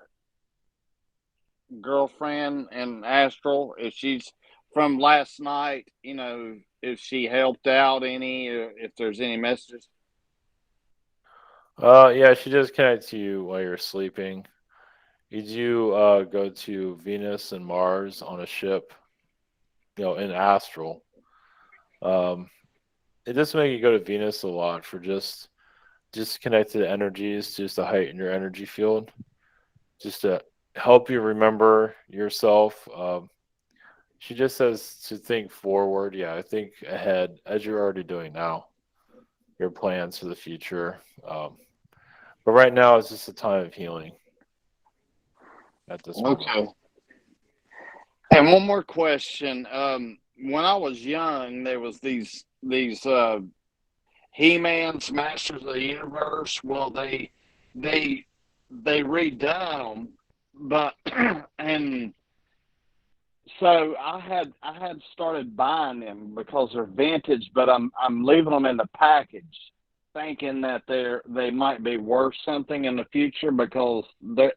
girlfriend in Astral, if she's from last night, if she helped out any, if there's any messages. Yeah, she just connected to you while you're sleeping. Did you go to Venus and Mars on a ship? In astral. Um, it does make you go to Venus a lot for just connected energies, just to heighten your energy field, just to help you remember yourself. She just says to think forward. Yeah, I think ahead, as you're already doing now, your plans for the future. But right now, it's just a time of healing at this moment. Okay. And one more question. When I was young, there was these He-Man's Masters of the Universe. Well, they redone them, but and so I had started buying them because they're vintage, but I'm leaving them in the package, thinking that they might be worth something in the future because they,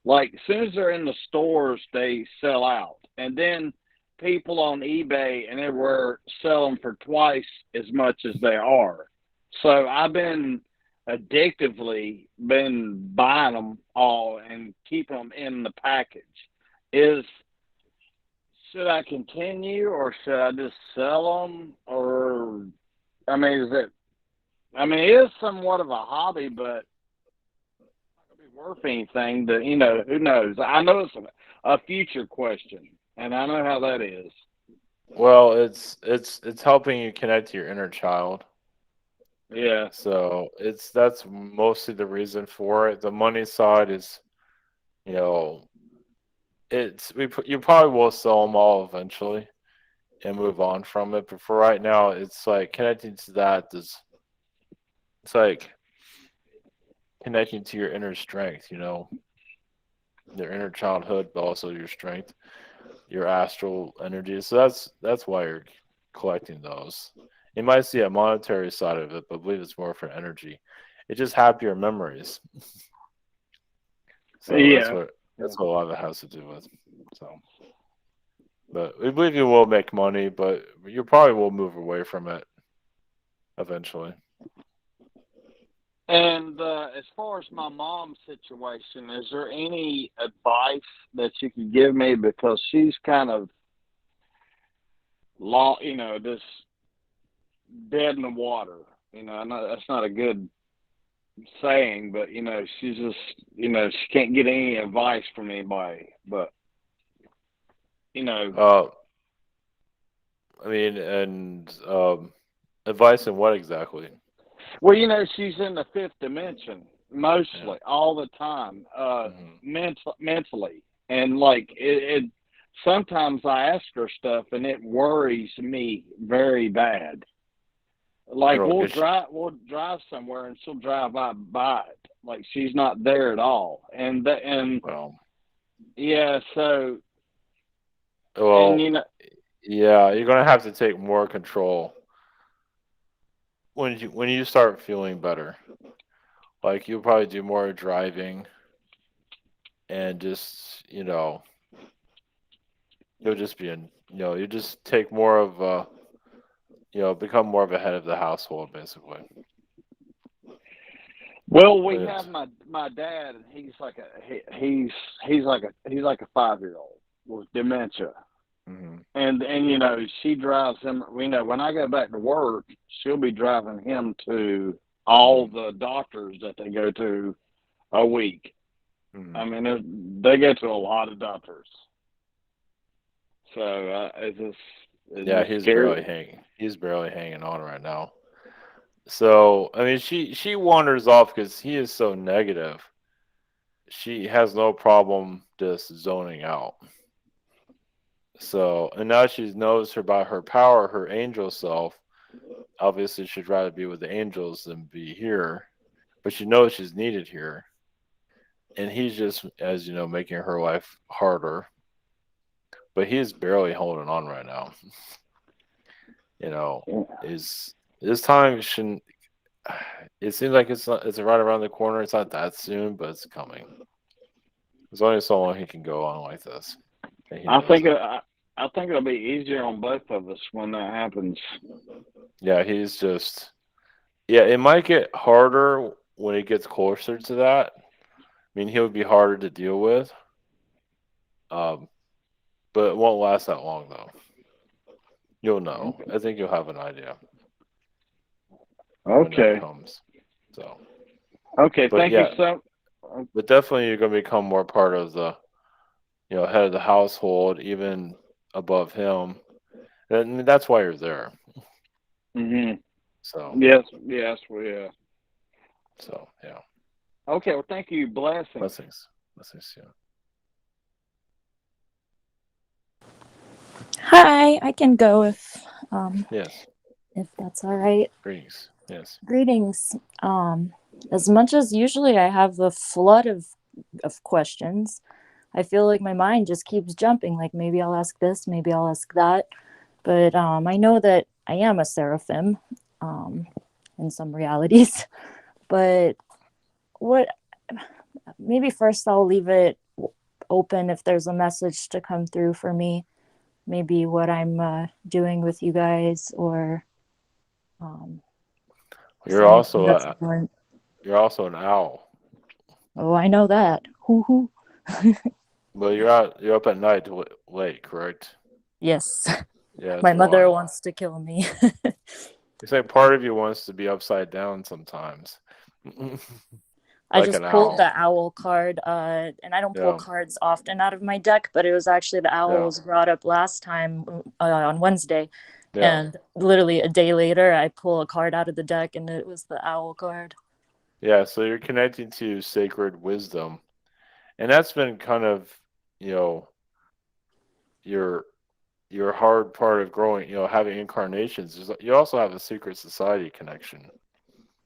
like, as soon as they're in the stores they sell out, and then people on eBay and everywhere sell them for twice as much as they are. So I've been addictively been buying them all and keeping them in the package. Is Should I continue, or should I just sell them? Or, I mean, it is somewhat of a hobby, but it's not going to be worth anything. Who knows? I know it's a future question, and I know how that is. Well, it's helping you connect to your inner child. Yeah. So that's mostly the reason for it. The money side is, you know, you probably will sell them all eventually and move on from it. But for right now, it's like connecting to that. It's like connecting to your inner strength. Your inner childhood, but also your strength, your astral energy. So that's why you're collecting those. You might see a monetary side of it, but I believe it's more for energy. It's just happier memories. So Yeah. that's what a lot of it has to do with. So, but we believe you will make money, but you probably will move away from it eventually. And as far as my mom's situation, is there any advice that you could give me, because she's kind of just dead in the water. I know that's not a good saying, but she's just, she can't get any advice from anybody. But you know, Uh, I mean, and advice in what exactly? well, she's in the fifth dimension mostly Yeah. all the time, Hmm. mentally, and like it sometimes I ask her stuff and it worries me very bad. Like Girl, we'll drive somewhere and she'll drive by it, like she's not there at all, and well, yeah, so well, and yeah, you're gonna have to take more control when you start feeling better. Like you'll probably do more driving and just you'll just be in you just take more of become more of a head of the household basically. well, we But have my dad, and he's like he's like a 5-year-old with dementia. hmm And she drives him. When I go back to work, she'll be driving him to all the doctors that they go to a week. I mean, they go to a lot of doctors. So it's yeah, just scary. he's barely hanging on right now. So I mean, she wanders off because he is so negative. She has no problem just zoning out. So, and now she knows her by her power, her angel self. Obviously, she'd rather be with the angels than be here, but she knows she's needed here. And he's just, as you know, making her life harder. But he's barely holding on right now. Is this time shouldn't. It seems like it's right around the corner. It's not that soon, but it's coming. There's only so long he can go on like this. And he I knows think it. I think it'll be easier on both of us when that happens. Yeah, he's just. Yeah, it might get harder when it gets closer to that. I mean, he'll be harder to deal with. Um, but it won't last that long though. You'll know. I think you'll have an idea when that Okay. comes. So, Okay. but Thank you yeah, so. but definitely you're going to become more part of the, head of the household, even above him. And that's why you're there. Hmm. So, Yes. Yes. Yeah. Yeah. Okay. Well, thank you. Blessings. Blessings. Yeah. Hi, I can go Yes. if that's all right. Greetings. Yes. Greetings. As much as usually I have a flood of questions, I feel like my mind just keeps jumping. Like maybe I'll ask this, maybe I'll ask that. But I know that I am a seraphim in some realities. But what? Maybe first I'll leave it open if there's a message to come through for me. Maybe what I'm doing with you guys, or You're anything also that's important. you're also an owl. Oh, I know that. Hoo hoo. Well, you're up at night late, correct? Yes. Yeah, My that's mother why. wants to kill me. It's like part of you wants to be upside down sometimes. I Like just an pulled owl. the owl card, and I don't pull Yeah. cards often out of my deck, but it was actually the owl Yeah. was brought up last time on Wednesday, Yeah. and literally a day later, I pull a card out of the deck, and it was the owl card. Yeah, so you're connecting to sacred wisdom. And that's been kind of, you know, your hard part of growing, having incarnations. You also have a secret society connection.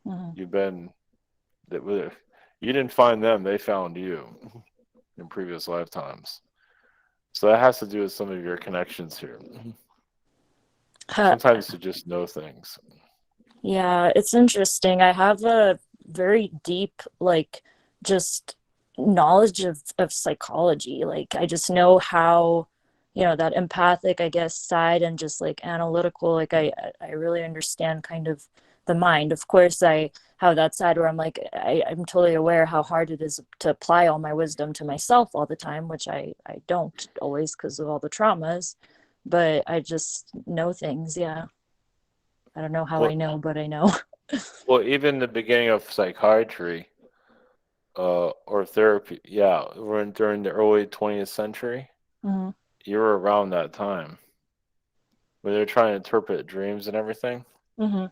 Mm-hmm. You've been you didn't find them, they found you in previous lifetimes. So that has to do with some of your connections here. Sometimes you just know things. Yeah, it's interesting. I have a very deep, like, just knowledge of psychology. Like, I just know how, that empathic, I guess, side, and just like analytical, like I really understand kind of the mind. Of course, I have that side where I'm like, I'm totally aware how hard it is to apply all my wisdom to myself all the time, which I don't always because of all the traumas, but I just know things. Yeah. I don't know how I know, but I know. Well, even the beginning of psychiatry, or therapy, yeah, during the early 20th century, Mm-hmm. you were around that time when they're trying to interpret dreams and everything. Mm-hmm.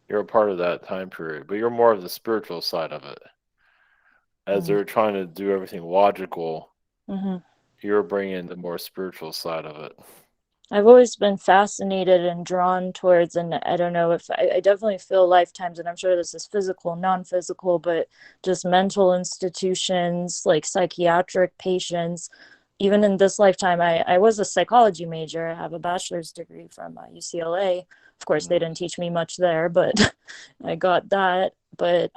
You're a part of that time period, but you're more of the spiritual side of it. As they're trying to do everything logical, Mm-hmm. you're bringing the more spiritual side of it. I've always been fascinated and drawn towards, and I don't know if I definitely feel lifetimes, and I'm sure this is physical, non-physical, but just mental institutions, like psychiatric patients. Even in this lifetime, I was a psychology major. I have a bachelor's degree from UCLA. Of course, they didn't teach me much there, but I got that. But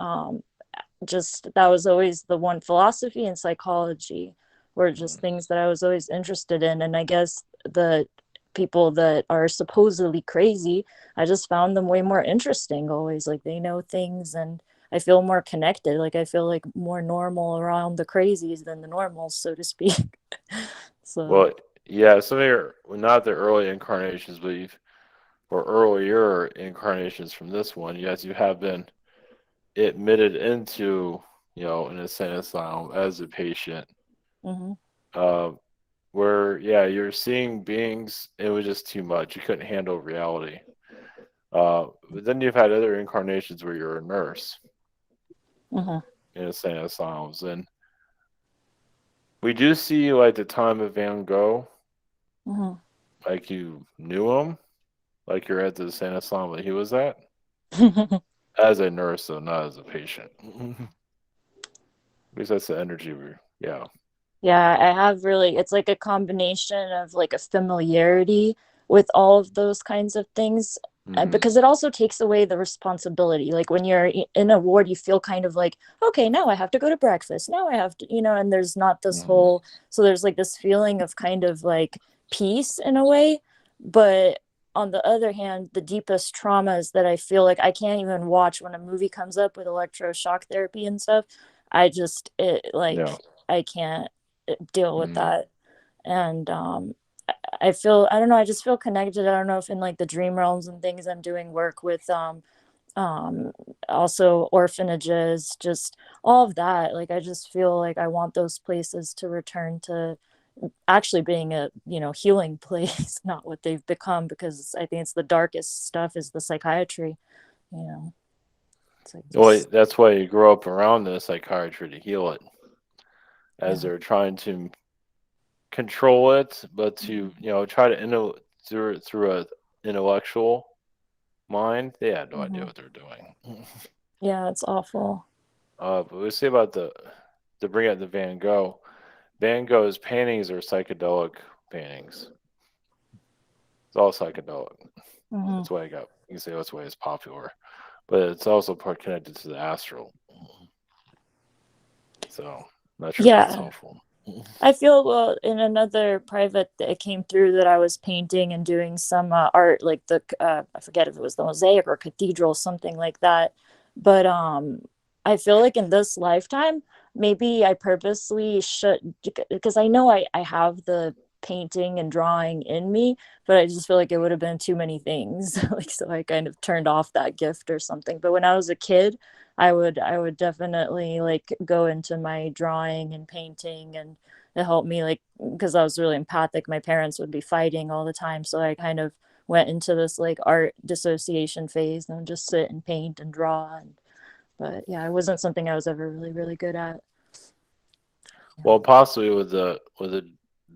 just that was always the one. Philosophy and psychology were just things that I was always interested in. And I guess the people that are supposedly crazy, I just found them way more interesting always. Like they know things, and I feel more connected. Like I feel like more normal around the crazies than the normals, so to speak. So Well, yeah, some of your, well, not the early incarnations, but or earlier incarnations from this one, yes, you have been admitted into, an insane asylum as a patient. mhm. Uh, where, yeah, you're seeing beings, it was just too much. You couldn't handle reality. But then you've had other incarnations where you're a nurse Mhm. in insane asylums. And we do see, like, the time of Van Gogh, Mhm. like you knew him, like you're at the insane asylum that he was at, as a nurse, though, not as a patient. Because that's the energy yeah. Yeah, I have really, it's like a combination of like a familiarity with all of those kinds of things, Mm-hmm. because it also takes away the responsibility. Like when you're in a ward, you feel kind of like, okay, now I have to go to breakfast. Now I have to, and there's not this Mm-hmm. whole, so there's like this feeling of kind of like peace in a way. But on the other hand, the deepest traumas that I feel like I can't even watch when a movie comes up with electroshock therapy and stuff. Yeah. I can't deal with Mm-hmm. that. And I feel, I don't know, I just feel connected. I don't know if in like the dream realms and things I'm doing work with um also orphanages, just all of that. Like I just feel like I want those places to return to actually being a healing place, not what they've become, because I think it's the darkest stuff is the psychiatry. you know it's like Well, just that's why you grow up around the psychiatry to heal it, as yeah. they're trying to control it, but to try to through a intellectual mind. They had no idea Hmm. what they're doing. Yeah, it's awful. But we see about to bring up the Van Gogh. Van Gogh's paintings are psychedelic paintings. It's all psychedelic. Hmm. That's why you can say that's why it's popular. But it's also part connected to the astral. So not sure if that's Yeah, helpful. I feel, well, in another private that came through that I was painting and doing some art, like I forget if it was the mosaic or cathedral, something like that. But I feel like in this lifetime, maybe I purposely should, because I know I have the painting and drawing in me, but I just feel like it would have been too many things. Like, so I kind of turned off that gift or something. But when I was a kid, I would definitely like go into my drawing and painting, and it helped me, like, because I was really empathic. My parents would be fighting all the time, so I kind of went into this like art dissociation phase and just sit and paint and draw. But yeah, it wasn't something I was ever really really good at. Well, possibly with the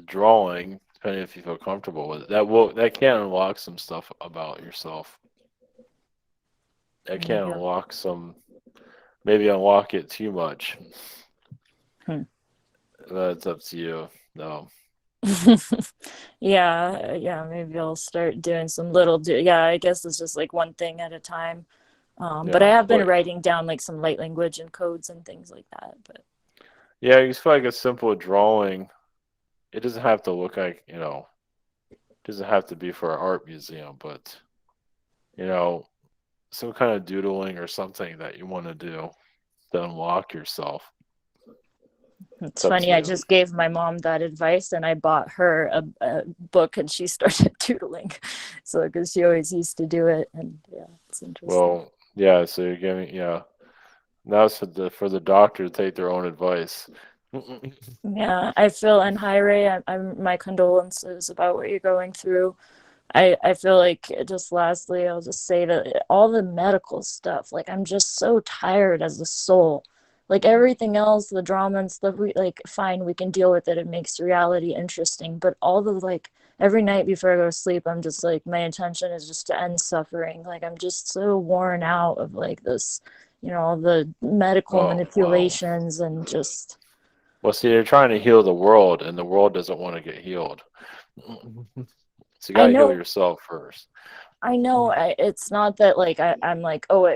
drawing, depending if you feel comfortable with it, that can unlock some stuff about yourself. That can Maybe. unlock maybe unlock it too much. Hmm. That's up to you. No. Yeah, yeah, maybe I'll start doing some little yeah, I guess it's just like one thing at a time. But I Yeah. have been But writing down like some light language and codes and things like that. But yeah, you just feel like a simple drawing. It doesn't have to look like, it doesn't have to be for an art museum, but you know, some kind of doodling or something that you want to do to unlock yourself. it's It's up to funny, I you. just gave my mom that advice and I bought her a book and she started doodling. So, because she always used to do it. And yeah, it's interesting. Well, yeah, so you're giving, yeah. Now it's for the doctor to take their own advice. Yeah, I feel, and hi Ray, I'm my condolences about what you're going through. I feel like, just lastly, I'll just say that all the medical stuff, like I'm just so tired as a soul Like everything else, the drama and stuff, we like fine, we can deal with it. It makes reality interesting. But all the like every night before I go to sleep, I'm just like my intention is just to end suffering. Like I'm just so worn out of like this, all the medical Oh, wow. manipulations and just Well, see, they're trying to heal the world, and the world doesn't want to get healed. So you got I to heal know yourself first. it's not that like I'm like, oh,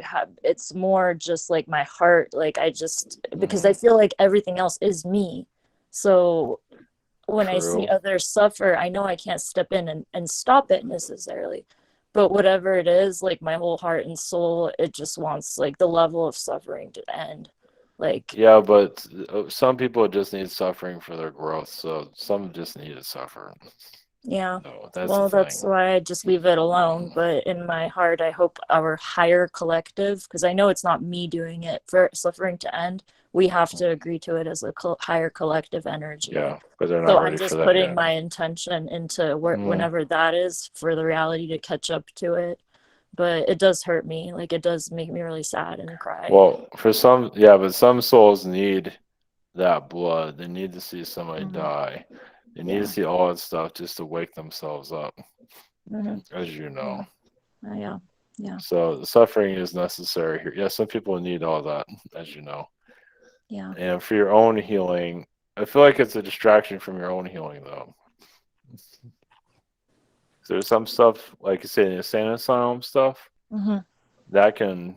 it's more just like my heart. Like I just, because I feel like everything else is me. So when I see True. others suffer, I know I can't step in and stop it necessarily. But whatever it is, like my whole heart and soul, it just wants like the level of suffering to end. Like, Yeah, but some people just need suffering for their growth, so some just need to suffer. yeah. No, that's the Well, that's thing. why I just leave it alone. But in my heart, I hope our higher collective, because I know it's not me doing it for suffering to end. We have to agree to it as a higher collective energy. Yeah, but they're So not I'm ready for just that putting yet. my intention into Mm. whenever that is for the reality to catch up to it. But it does hurt me. Like it does make me really sad and cry. Well, for some, yeah, but some souls need that blood. They need to see somebody Mhm. die. They need to Yeah. see all that stuff just to wake themselves up, Mhm. as you know. Yeah. Yeah. So the suffering is necessary here. Yeah, some people need all that, as you know. Yeah. And for your own healing, I feel like it's a distraction from your own healing, though. So there's some stuff, like you say, in the insane asylum stuff, hmm that can,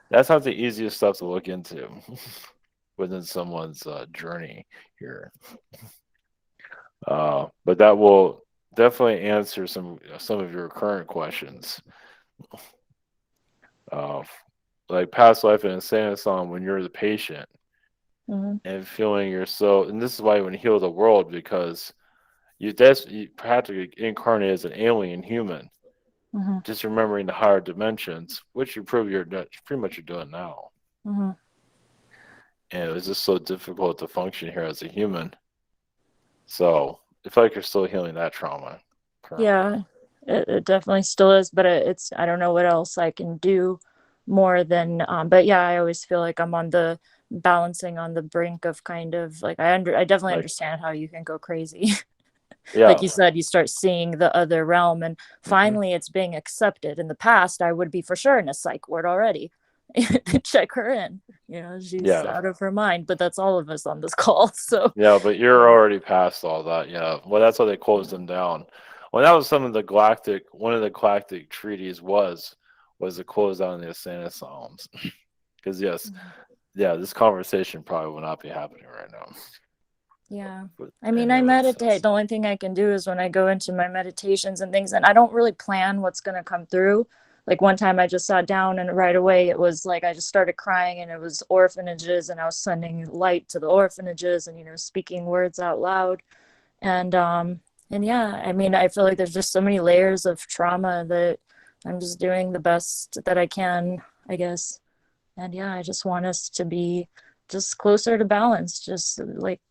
that's not the easiest stuff to look into within someone's journey here. But that will definitely answer some of your current questions. Uh, like past life in insane asylum, when you're the patient hmm and feeling you're so, and this is why you want to heal the world, because you practically incarnate as an alien human, hmm just remembering the higher dimensions, which you prove pretty much you're doing now. hmm And it was just so difficult to function here as a human. So I feel like you're still healing that trauma currently. Yeah. It definitely still is, but I don't know what else I can do more than but yeah, I always feel like I'm on the balancing on the brink of kind of like I definitely Like, understand how you can go crazy. Like yeah. you said, you start seeing the other realm and hmm finally it's being accepted. In the past, I would be for sure in a psych ward already. Check her in. She's Yeah. out of her mind, but that's all of us on this call. So Yeah, but you're already past all that. Yeah. Well, that's why they closed them down. Well, that was some of the galactic. One of the galactic treaties was to close down the insane asylums. Because yes, yeah, this conversation probably will not be happening right now. yeah. With I mean, any I of that meditate. sense. The only thing I can do is when I go into my meditations and things, and I don't really plan what's going to come through. Like one time I just sat down and right away it was like I just started crying and it was orphanages and I was sending light to the orphanages and speaking words out loud. And yeah, I mean, I feel like there's just so many layers of trauma that I'm just doing the best that I can, I guess. And yeah, I just want us to be just closer to balance, just like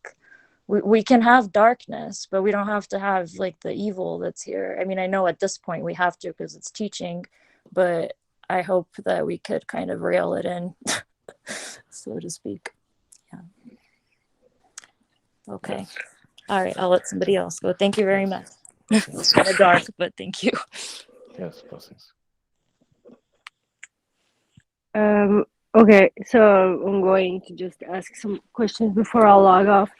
we can have darkness, but we don't have to have like the evil that's here. I mean, I know at this point we have to because it's teaching, but I hope that we could kind of reel it in, so to speak. Yeah. Okay. Yes. All right. I'll let somebody else go. Thank you very much. Yes. It's kind of dark, but thank you. Yes. Blessings. Okay, so I'm going to just ask some questions before I log off.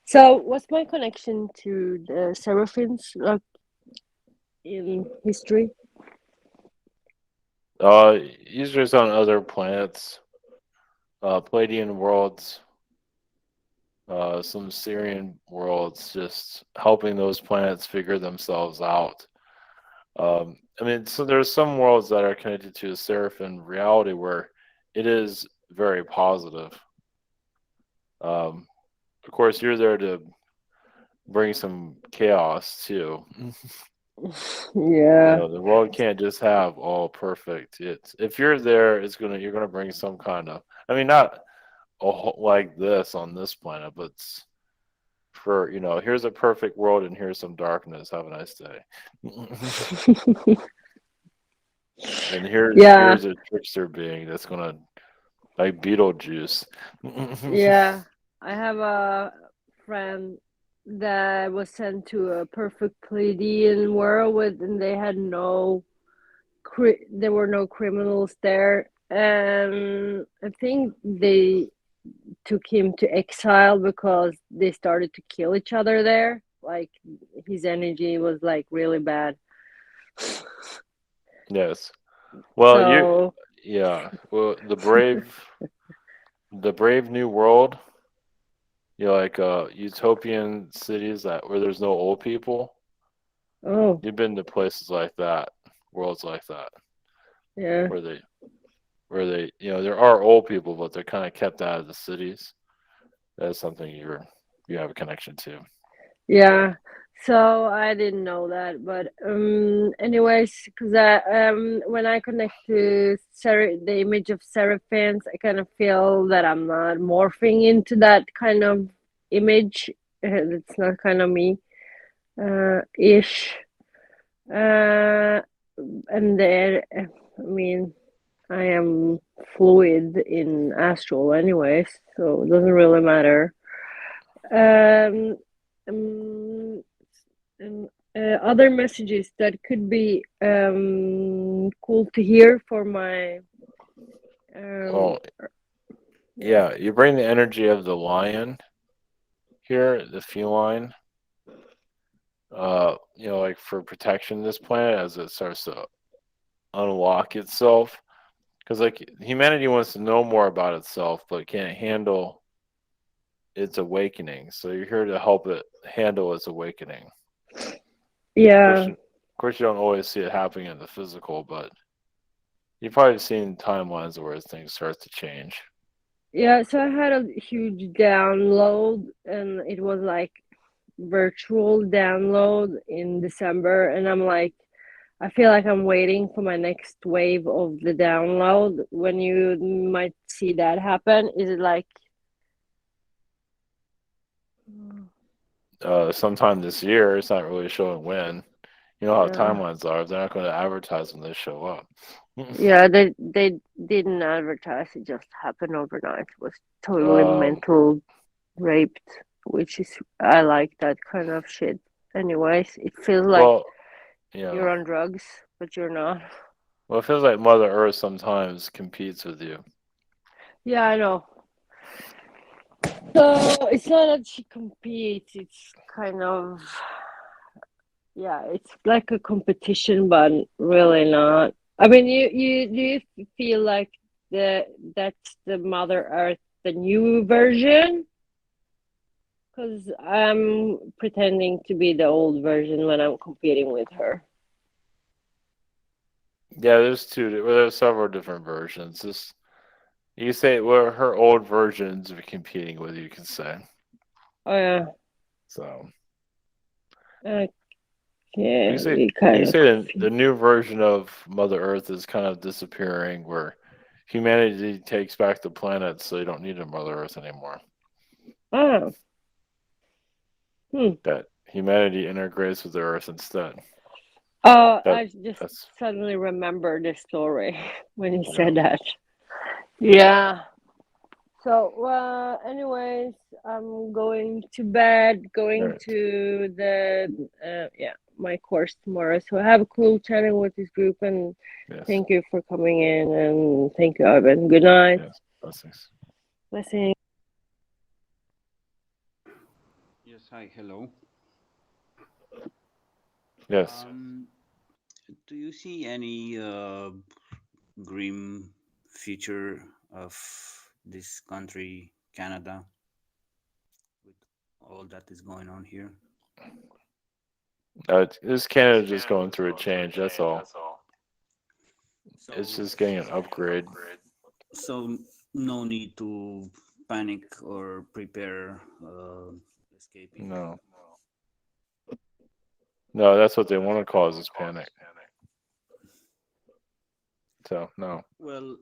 So, what's my connection to the Seraphims, like in history? Users on other planets, Palladian worlds, some Syrian worlds, just helping those planets figure themselves out. I mean, so there's some worlds that are connected to a Seraphim reality where it is very positive. Of course, you're there to bring some chaos too. Yeah. The world can't just have all perfect. It's if you're there, you're gonna bring some kind of. I mean, not like this on this planet, but for here's a perfect world and here's some darkness. Have a nice day. And Yeah. here's a trickster being that's gonna like Beetlejuice. Yeah, I have a friend that was sent to a perfect Pleiadian world with, and they had there were no criminals there, and I think they took him to exile because they started to kill each other there. Like his energy was like really bad. Yes. Well, So yeah. Well, the brave new world. Like utopian cities where there's no old people. oh You've been to places like that, worlds like that, yeah. where they, there are old people, but they're kind of kept out of the cities. That's something you have a connection to. Yeah, so I didn't know that, but anyways, because when I connect to the image of seraphims, I kind of feel that I'm not morphing into that kind of image. It's not kind of me, ish. Uh, and there, I mean, I am fluid in astral, anyways, so it doesn't really matter. Um, um, and other messages that could be cool to hear for my Well, yeah, you bring the energy of the lion here, the feline. Like for protection of this planet as it starts to unlock itself. Because like humanity wants to know more about itself, but can't handle its awakening. So you're here to help it handle its awakening. yeah. Of course, you don't always see it happening in the physical, but you've probably seen timelines where things start to change. Yeah, so I had a huge download, and it was like virtual download in December, and I'm like, I feel like I'm waiting for my next wave of the download. When you might see that happen, is it like Sometime this year, it's not really showing when. You know how yeah. timelines are. They're not going to advertise when they show up. Yeah, they didn't advertise. It just happened overnight. It was totally um, mental raped, which is I like that kind of shit. Anyways, it feels like well, yeah. you're on drugs, but you're not. Well, it feels like Mother Earth sometimes competes with you. Yeah, I know. So it's not that she competes. It's kind of yeah. It's like a competition, but really not. I mean, you feel like that's the Mother Earth, the new version? Because I'm pretending to be the old version when I'm competing with her. Yeah, there's several different versions. You say, well, her old versions are competing with you can say. Oh yeah. So Okay, you say we you kind can of say the confused. new version of Mother Earth is kind of disappearing, where humanity takes back the planet, so you don't need a Mother Earth anymore. Ah. Hmm. That humanity integrates with the Earth instead. Oh, That I just that's suddenly remembered the story when you yeah. said that. Yeah. So, anyways, I'm going to bed, All going right. to the my course tomorrow. So have a cool chatting with this group, and Yes. thank you for coming in, and thank you, Ivan. Good night. Yes. Blessings. Blessings. Yes, hi, hello. Yes. Do you see any grim future of this country, Canada, with all that is going on here? This Canada just going through a change. That's all. It's So, just getting an upgrade. so no need to panic or prepare escaping. No. No, that's what they want to cause is panic. So no. Well,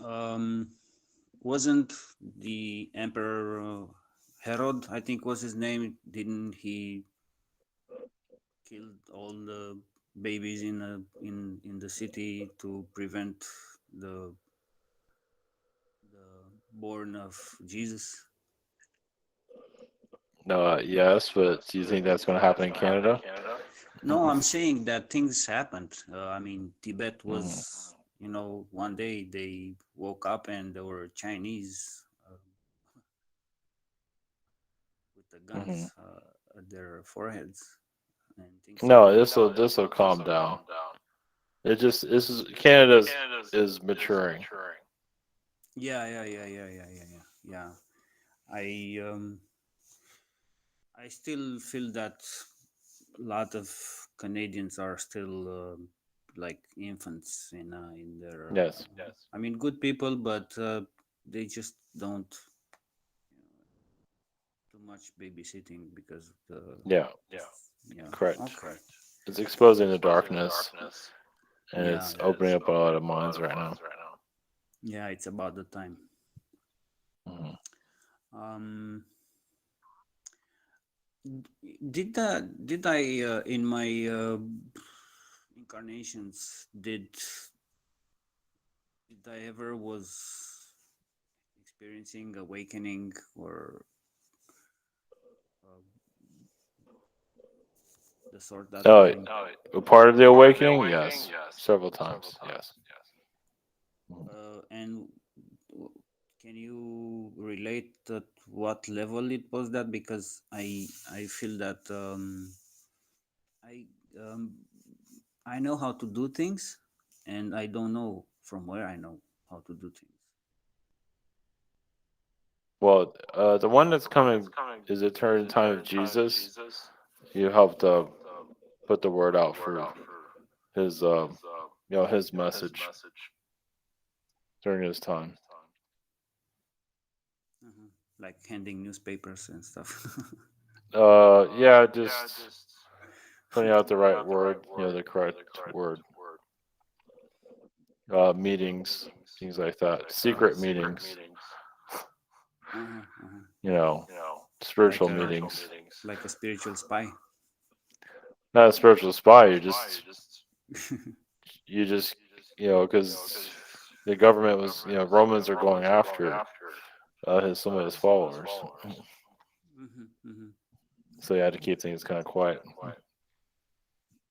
um, wasn't the Emperor Herod, I think was his name, didn't he killed all the babies in the city to prevent the born of Jesus. No, yes, but do you think that's going to happen in Canada? No, I'm saying that things happened. I mean, Tibet Mhm. was, one day they woke up and there were Chinese with the Mhm. guns at their foreheads, and things No, started. this will calm down. It just this is Canada's is maturing. Yeah. I um, I still feel that a lot of Canadians are still like infants in their. Yes. I mean, good people, but they just don't too much babysitting because of the. Yeah. Yeah. Correct. Okay. It's exposing the darkness, and Yeah. it's opening up a lot of minds right now. Yeah. It's about the time. Mhm. Um. Did I in my incarnations did I ever was experiencing awakening or uh, the sort that Oh, time? a part of the awakening? Yes, several times. Yes. Mhm. And w- can you relate at what level it was that? Because I feel that I um, I know how to do things, and I don't know from where I know how to do things. Well, the one that's coming is a turn time of Jesus. You helped put the word out for his his message during his time. Mhm. Like handing newspapers and stuff. Yeah, just putting out the right word, the correct word. Meetings, things like that. Secret meetings, Uh-huh. you know, Like spiritual a meetings. spiritual spy. Not a spiritual spy. You just, because the government was, Romans are going after some of his followers, Mm-hmm. so he had to keep things kind of quiet.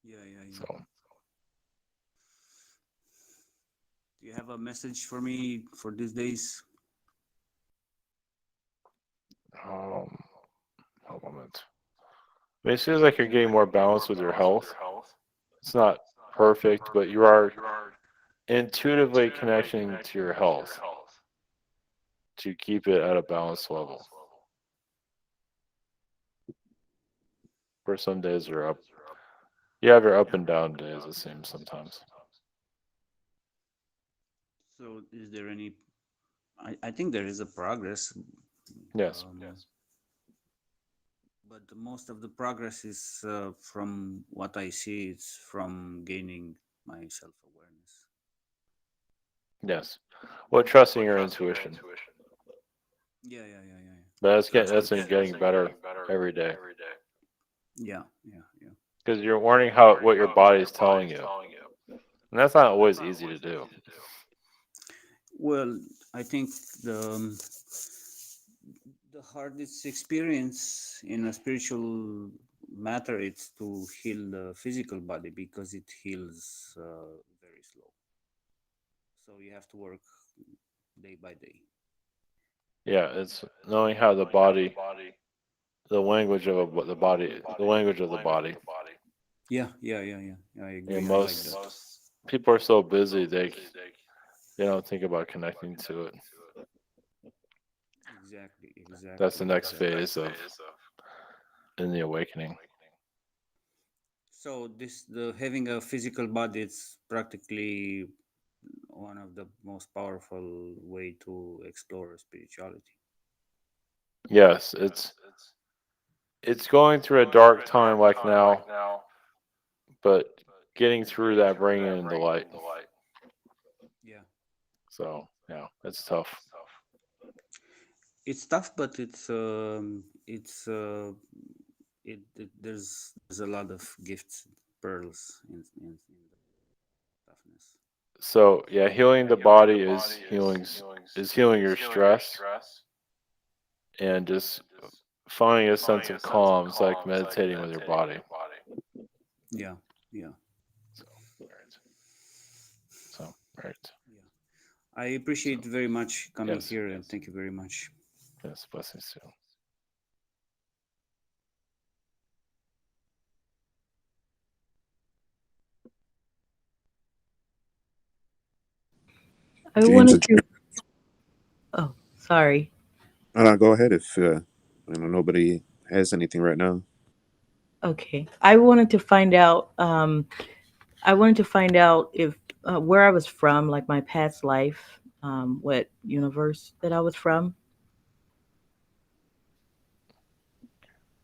Yeah. So, Do you have a message for me for these days? um, hold on a moment. I mean, it seems like you're getting more balance with your health. It's not perfect, but you are intuitively connecting to your health to keep it at a balanced level. Where some days are up. You have your up and down days, it seems sometimes. So, is there any? I think there is a progress. Yes. Um, but most of the progress is from what I see. It's from gaining my self awareness. Yes. Well, trusting your intuition. Yeah. But That's that's good. been getting better every day. Yeah. Because you're learning what your body is telling you. And that's not always easy to do. Well, I think the hardest experience in a spiritual matter is to heal the physical body because it heals very slow. So you have to work day by day. Yeah, it's knowing how the body, the language of the body, the language of the body. Yeah. I agree. I like Most that. people are so busy they don't think about connecting to it. That's the next Exactly. phase of in the awakening. So the having a physical body, it's practically one of the most powerful way to explore spirituality. Yes, it's going through a dark time like now, but getting through that, bringing in the light. Yeah, So yeah, it's tough. it's tough, but there's a lot of gifts, pearls in the toughness. So yeah, healing the body is healing your stress, and just finding a sense of calm. It's like meditating with your body. Yeah, yeah. So right. I appreciate very much coming Yes, here, and thank you very much. yes, blessings too. I James, wanted to. Oh, sorry. no, go ahead if nobody has anything right now. Okay. I wanted to find out. I wanted to find out if where I was from, like my past life, what universe that I was from.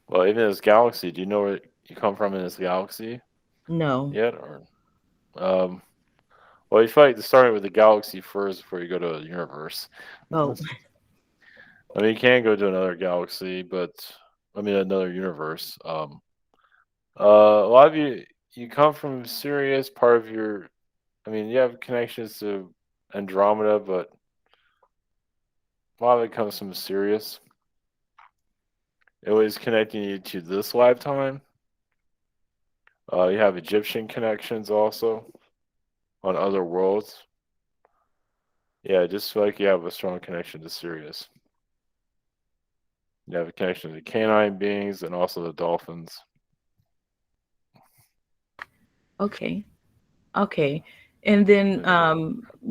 Well, even this galaxy, do you know where you come from in this galaxy No. yet, or well, you feel like starting with the galaxy first before you go to a universe. Oh, I mean, you can go to another galaxy, but I mean another universe. A lot of you come from Sirius. Part of your, I mean, you have connections to Andromeda, but a lot of it comes from Sirius. It was connecting you to this lifetime. You have Egyptian connections also on other worlds. Yeah, just feel like you have a strong connection to Sirius. You have a connection to canine beings and also the dolphins. okay. Okay. And then,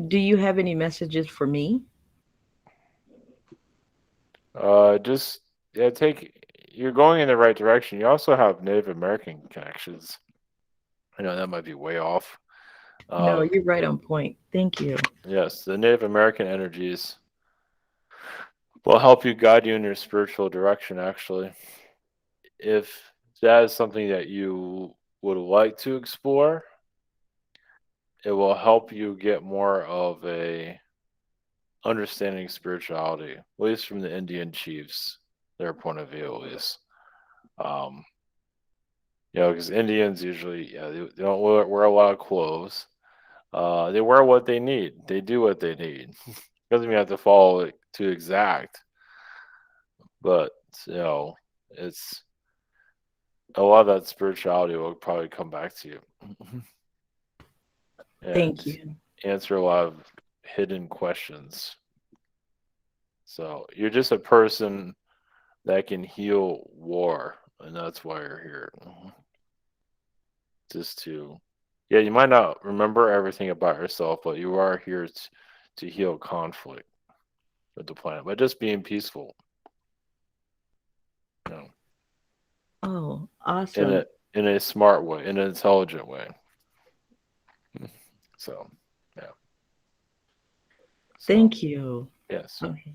do you have any messages for me? Just yeah, you're going in the right direction. You also have Native American connections. I know that might be way off. No, you're right on point. Thank you. Yes, the Native American energies will help you guide you in your spiritual direction, actually. If that is something that you would like to explore, it will help you get more of a understanding spirituality, at least from the Indian chiefs, their point of view, at least. Um, because Indians usually, yeah, they don't wear a lot of clothes. They wear what they need. They do what they need. Doesn't mean you have to follow it to exact, but it's a lot of that spirituality will probably come back to you Thank and you. answer a lot of hidden questions. So you're just a person that can heal war, and that's why you're here. Just to, yeah, you might not remember everything about yourself, but you are here to heal conflict with the planet, but just being peaceful. You know, Oh, in awesome. a smart way, in an intelligent way. So, yeah. So, Thank you. yes, Okay.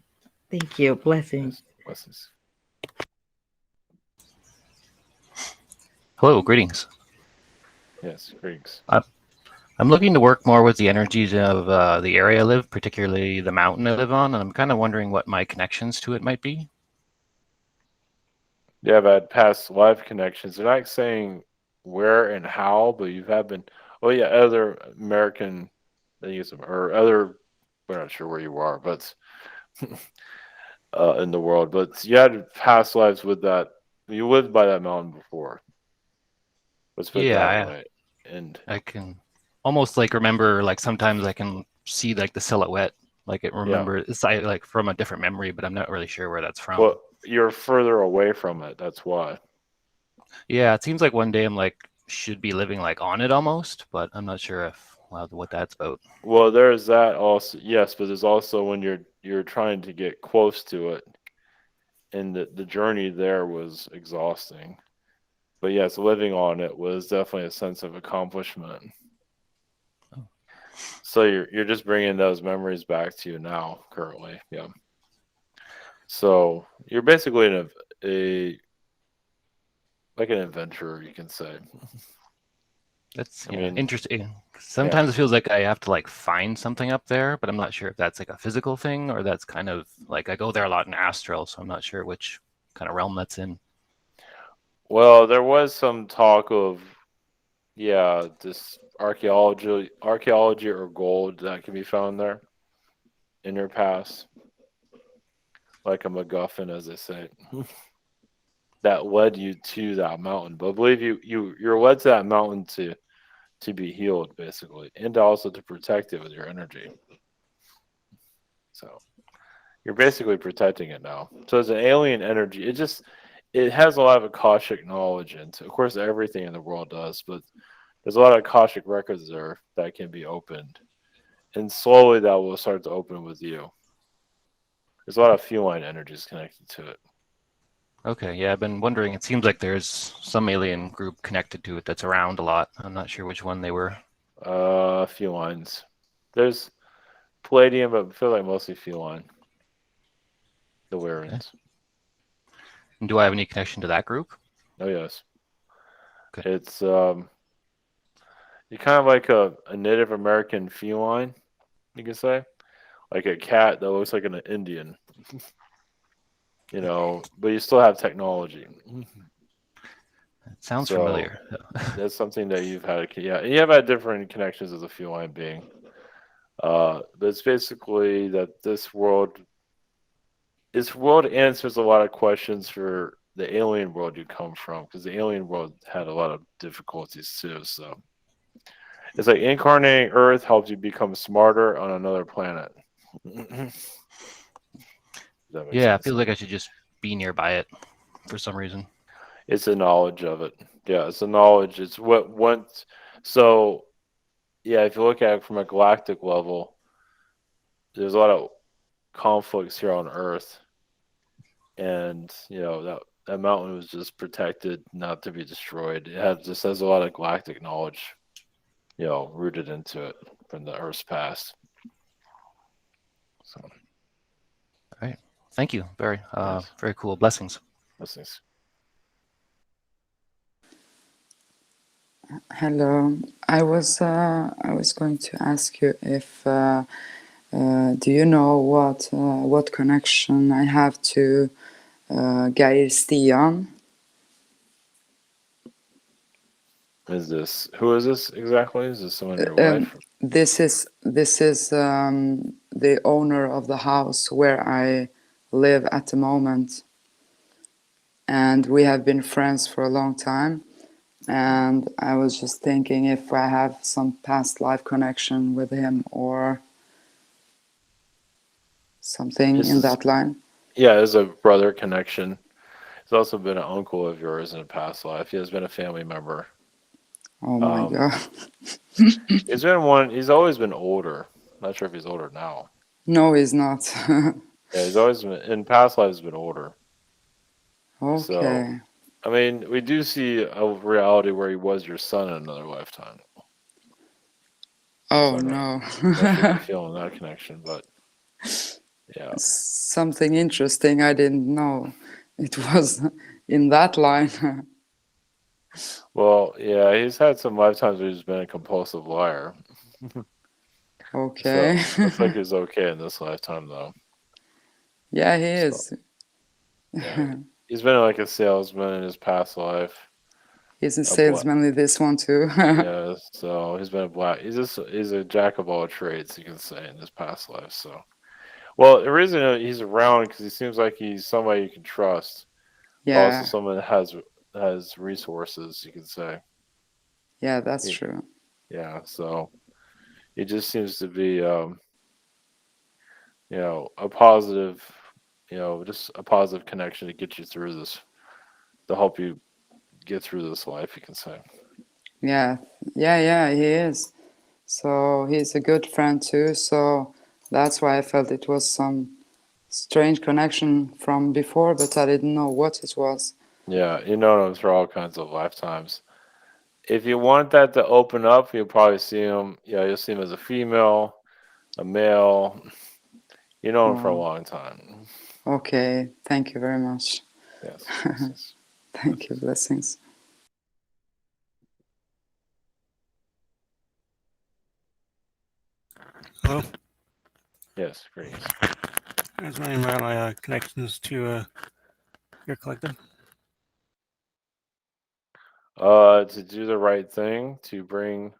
Thank you. Blessings. yes, blessings. Hello, greetings. Yes, greetings. I'm looking to work more with the energies of the area I live, particularly the mountain I live on, and I'm kind of wondering what my connections to it might be. Yeah, I've had past life connections. They're not saying where and how, but you've had been. Oh yeah, other American, they use them or other. We're not sure where you are, but in the world. But you had past lives with that. You lived by that mountain before. Let's put it that Yeah, way. And I can almost like remember, like sometimes I can see like the silhouette, like it yeah, remember it's like from a different memory, but I'm not really sure where that's from. well, you're further away from it. That's why. Yeah, it seems like one day I'm like should be living like on it almost, but I'm not sure if what that's about. Well, there's that also. Yes, but there's also when you're trying to get close to it, and the journey there was exhausting. But yes, living on it was definitely a sense of accomplishment. So you're just bringing those memories back to you now, currently. Yeah. So you're basically a like an adventurer, you can say. That's I mean, interesting. yeah. Sometimes it feels like I have to like find something up there, but I'm not sure if that's like a physical thing or that's kind of like I go there a lot in astral, so I'm not sure which kind of realm that's in. Well, there was some talk of, yeah, this archaeology or gold that can be found there in your past, like a MacGuffin, as they say, that led you to that mountain. But I believe you're led to that mountain to be healed, basically, and also to protect it with your energy. So you're basically protecting it now. So it's an alien energy. It has a lot of Akashic knowledge into. Of course, everything in the world does, but there's a lot of Akashic records there that can be opened, and slowly that will start to open with you. There's a lot of feline energies connected to it. Okay, yeah, I've been wondering. It seems like there's some alien group connected to it that's around a lot. I'm not sure which one they were. Felines. There's Palladium, but I feel like mostly feline. The Warrens. And do I have any connection to that group? Oh yes. Okay. It's you're kind of like a Native American feline, you could say, like a cat that looks like an Indian. But you still have technology. It sounds So familiar. that's something that you've had. Yeah, and you have had different connections as a feline being. But it's basically that this world answers a lot of questions for the alien world you come from, because the alien world had a lot of difficulties too. So it's like incarnating Earth helps you become smarter on another planet. Yeah, I feel like I should just be nearby it for some reason. It's a knowledge of it. Yeah, it's a knowledge. It's what once. So, yeah, if you look at it from a galactic level, there's a lot of conflicts here on Earth, and that mountain was just protected, not to be destroyed. Just has a lot of galactic knowledge, rooted into it from the Earth's past. So, all right, thank you. Very, yes. very cool. Blessings. Blessings. Hello. I was going to ask you if do you know what connection I have to Geir Stian? Who is this exactly? Is this someone in your life? This is the owner of the house where I live at the moment, and we have been friends for a long time. And I was just thinking if I have some past life connection with him or something in that line. Yeah, there's a brother connection. He's also been an uncle of yours in a past life. He has been a family member. Oh my God. He's always been older. Not sure if he's older now. No, he's not. Yeah, he's always been, in past lives, been older. Okay. So, I mean, we do see a reality where he was your son in another lifetime. Oh, so no. I'm not sure if you're feeling that connection, but yeah. Something interesting I didn't know. It was in that line. Well, yeah, he's had some lifetimes where he's been a compulsive liar. Okay. So, looks like he's okay in this lifetime, though. Yeah, he is. Yeah, he's been like a salesman in his past life. He's a salesman in this one too. Yeah, so he's been he's a jack of all trades, you can say, in his past life. So, well, the reason he's around because he seems like he's somebody you can trust. Yeah. Also, someone that has resources, you can say. Yeah, that's true. Yeah, so he just seems to be, a positive, just a positive connection to get you through this, to help you get through this life, you can say. Yeah, he is. So he's a good friend too. So that's why I felt it was some strange connection from before, but I didn't know what it was. Yeah, you know him through all kinds of lifetimes. If you want that to open up, you'll probably see him. Yeah, you'll see him as a female, a male. You know him for a long time. Okay, thank you very much. Yes. Thank you, blessings. Hello. Yes, greetings. I was wondering about my connections to your collective. To do the right thing, to bring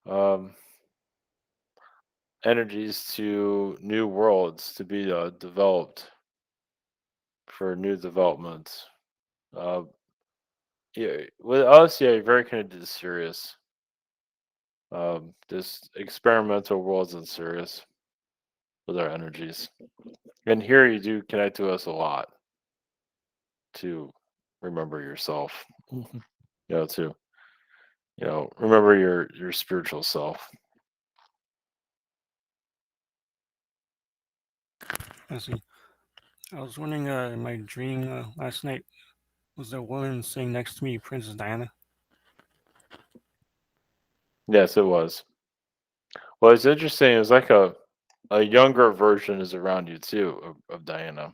um, energies to new worlds to be developed for new developments. Uh, yeah, with us, yeah, you're very connected to Sirius. This experimental worlds in Sirius with our energies, and here you do connect to us a lot to remember yourself. To remember your spiritual self. I see. I was wondering, in my dream last night, was there a woman sitting next to me, Princess Diana? Yes, it was. Well, it's interesting. It's like a younger version is around you too of Diana,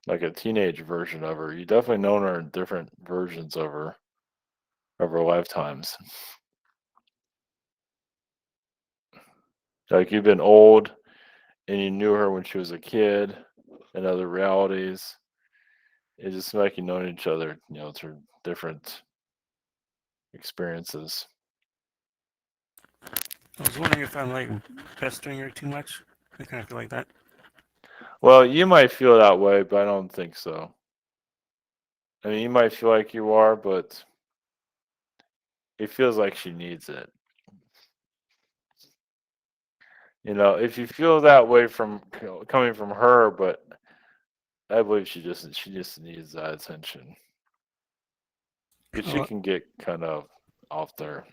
like a teenage version of her. You definitely known her in different versions of her lifetimes. Like you've been old and you knew her when she was a kid in other realities. It's just like you known each other, through different experiences. I was wondering if I'm like pestering her too much. I kind of feel like that. Well, you might feel that way, but I don't think so. I mean, you might feel like you are, but it feels like she needs it. If you feel that way from coming from her, but I believe she just needs that attention because she Oh, can get kind of off there.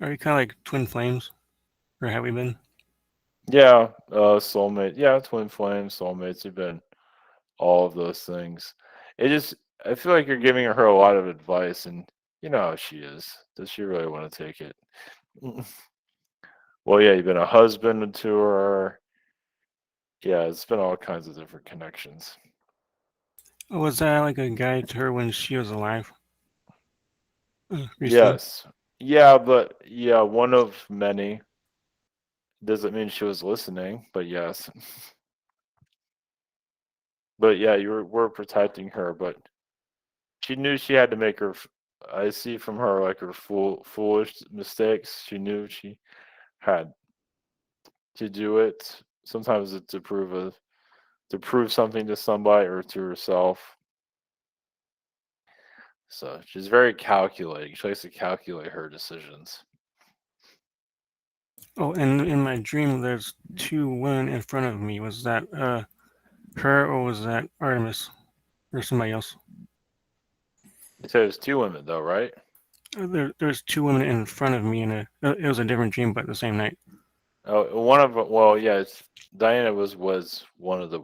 are we kind of like twin flames, or have we been? Yeah, soulmate. Yeah, twin flame, soulmates. You've been all of those things. It just I feel like you're giving her a lot of advice, and you know how she is. Does she really want to take it? Well, yeah, you've been a husband to her. Yeah, it's been all kinds of different connections. Or was that like a guide to her when she was alive? Recently? Yes. Yeah, but yeah, one of many. Doesn't mean she was listening, but yes. But yeah, we're protecting her, but she knew she had to make her. I see from her like her foolish mistakes. She knew she had to do it. Sometimes it's to prove something to somebody or to herself. So she's very calculating. She likes to calculate her decisions. Oh, and in my dream, there's two women in front of me. Was that her or was that Artemis or somebody else? It says two women though, right? There's two women in front of me, and it was a different dream, but the same night. Oh, one of them. Well, yeah, Diana was one of the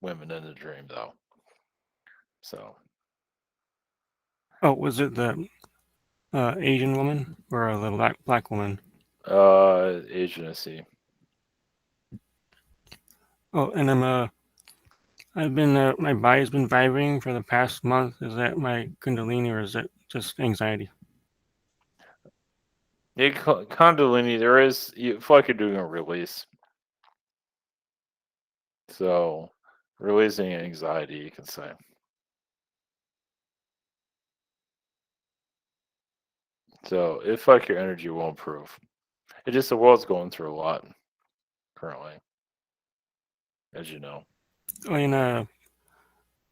women in the dream though. So Oh, was it the Asian woman or the black woman? agency. Oh, and I've been my body's been vibrating for the past month. Is that my Kundalini or is it just anxiety? Yeah, Kundalini, you feel like you're doing a release. So, releasing anxiety, you can say. So, it feel like your energy will improve. It's just the world's going through a lot currently, as you know. Oh, and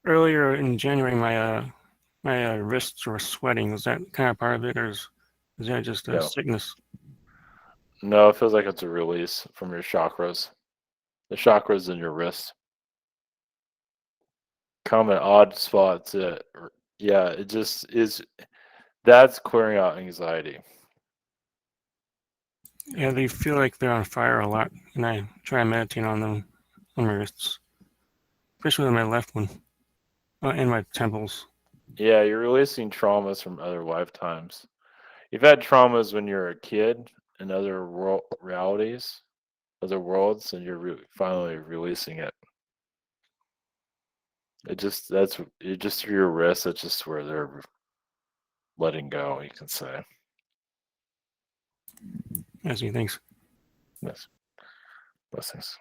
earlier in January, my wrists were sweating. Was that kind of part of it, or is that just a No, sickness? no, it feels like it's a release from your chakras. The chakras in your wrist. Common odd spots. Yeah, it just is. That's clearing out anxiety. Yeah, they feel like they're on fire a lot, and I try meditating on them on my wrists, especially on my left one, and my temples. Yeah, you're releasing traumas from other lifetimes. You've had traumas when you're a kid in other realities, other worlds, and you're finally releasing it. It just through your wrist. That's just where they're letting go. You can say I see. Thanks. yes. Blessings.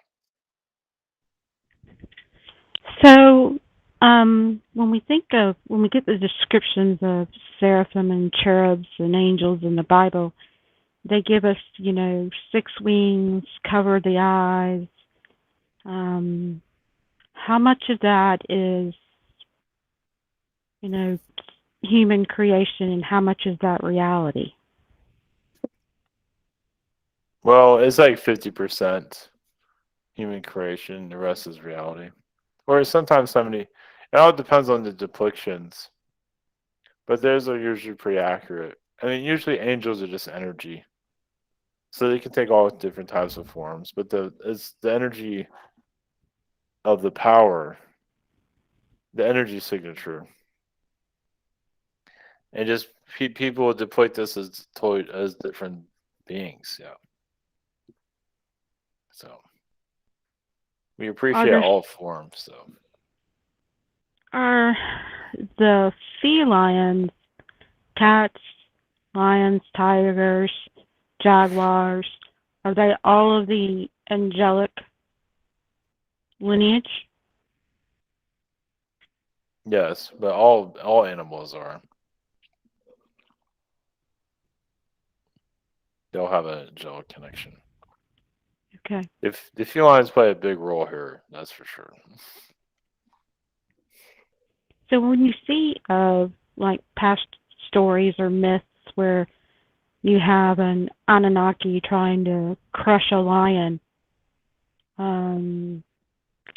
So When we get the descriptions of seraphim and cherubs and angels in the Bible, they give us, 6 wings, cover the eyes. How much of that is, human creation and how much is that reality? Well, it's like 50% human creation, the rest is reality. Or sometimes 70. It all depends on the depictions. But those are usually pretty accurate. I mean, usually angels are just energy. So they can take all different types of forms, but it's the energy of the power, the energy signature. And just people depict this as different beings, yeah. So we appreciate all forms, so. Are the felines, cats, lions, tigers, jaguars, are they all of the angelic lineage? Yes, but all animals are. They'll have an angelic connection. Okay. If the felines play a big role here, that's for sure. So when you see like past stories or myths where you have an Anunnaki trying to crush a lion, kind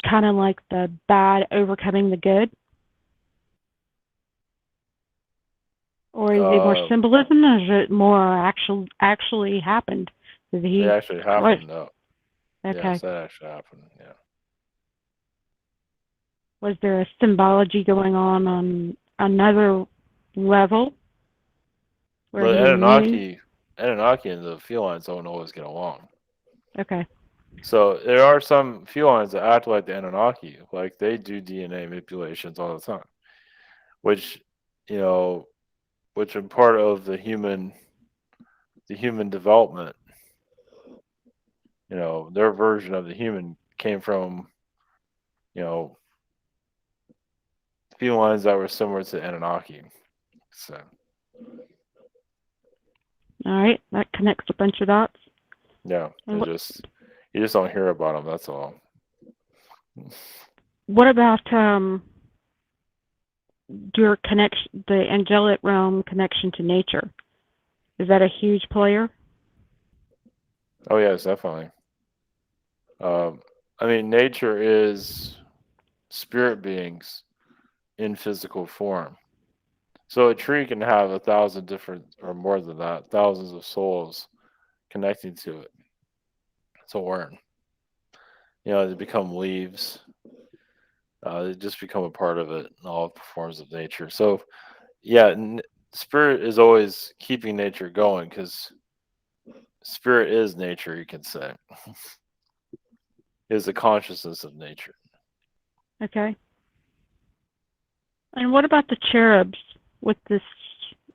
of like the bad overcoming the good, or is it more symbolism, or is it more actually happened? It actually happened, though. Okay. Yes, that actually happened. Yeah. Was there a symbology going on another level? But Anunnaki and the felines don't always get along. Okay. So there are some felines that act like the Anunnaki, like they do DNA manipulations all the time, which are part of the human development. Their version of the human came from felines that were similar to Anunnaki. So. All right, that connects a bunch of dots. Yeah, you just don't hear about them. That's all. What about your connection, the angelic realm connection to nature? Is that a huge player? Oh yes, definitely. I mean, nature is spirit beings in physical form. So a tree can have 1,000 different, or more than that, thousands of souls connecting to it. To learn. They become leaves. They just become a part of it in all forms of nature. So, yeah, spirit is always keeping nature going because spirit is nature, you can say. Is the consciousness of nature. Okay. And what about the cherubs with this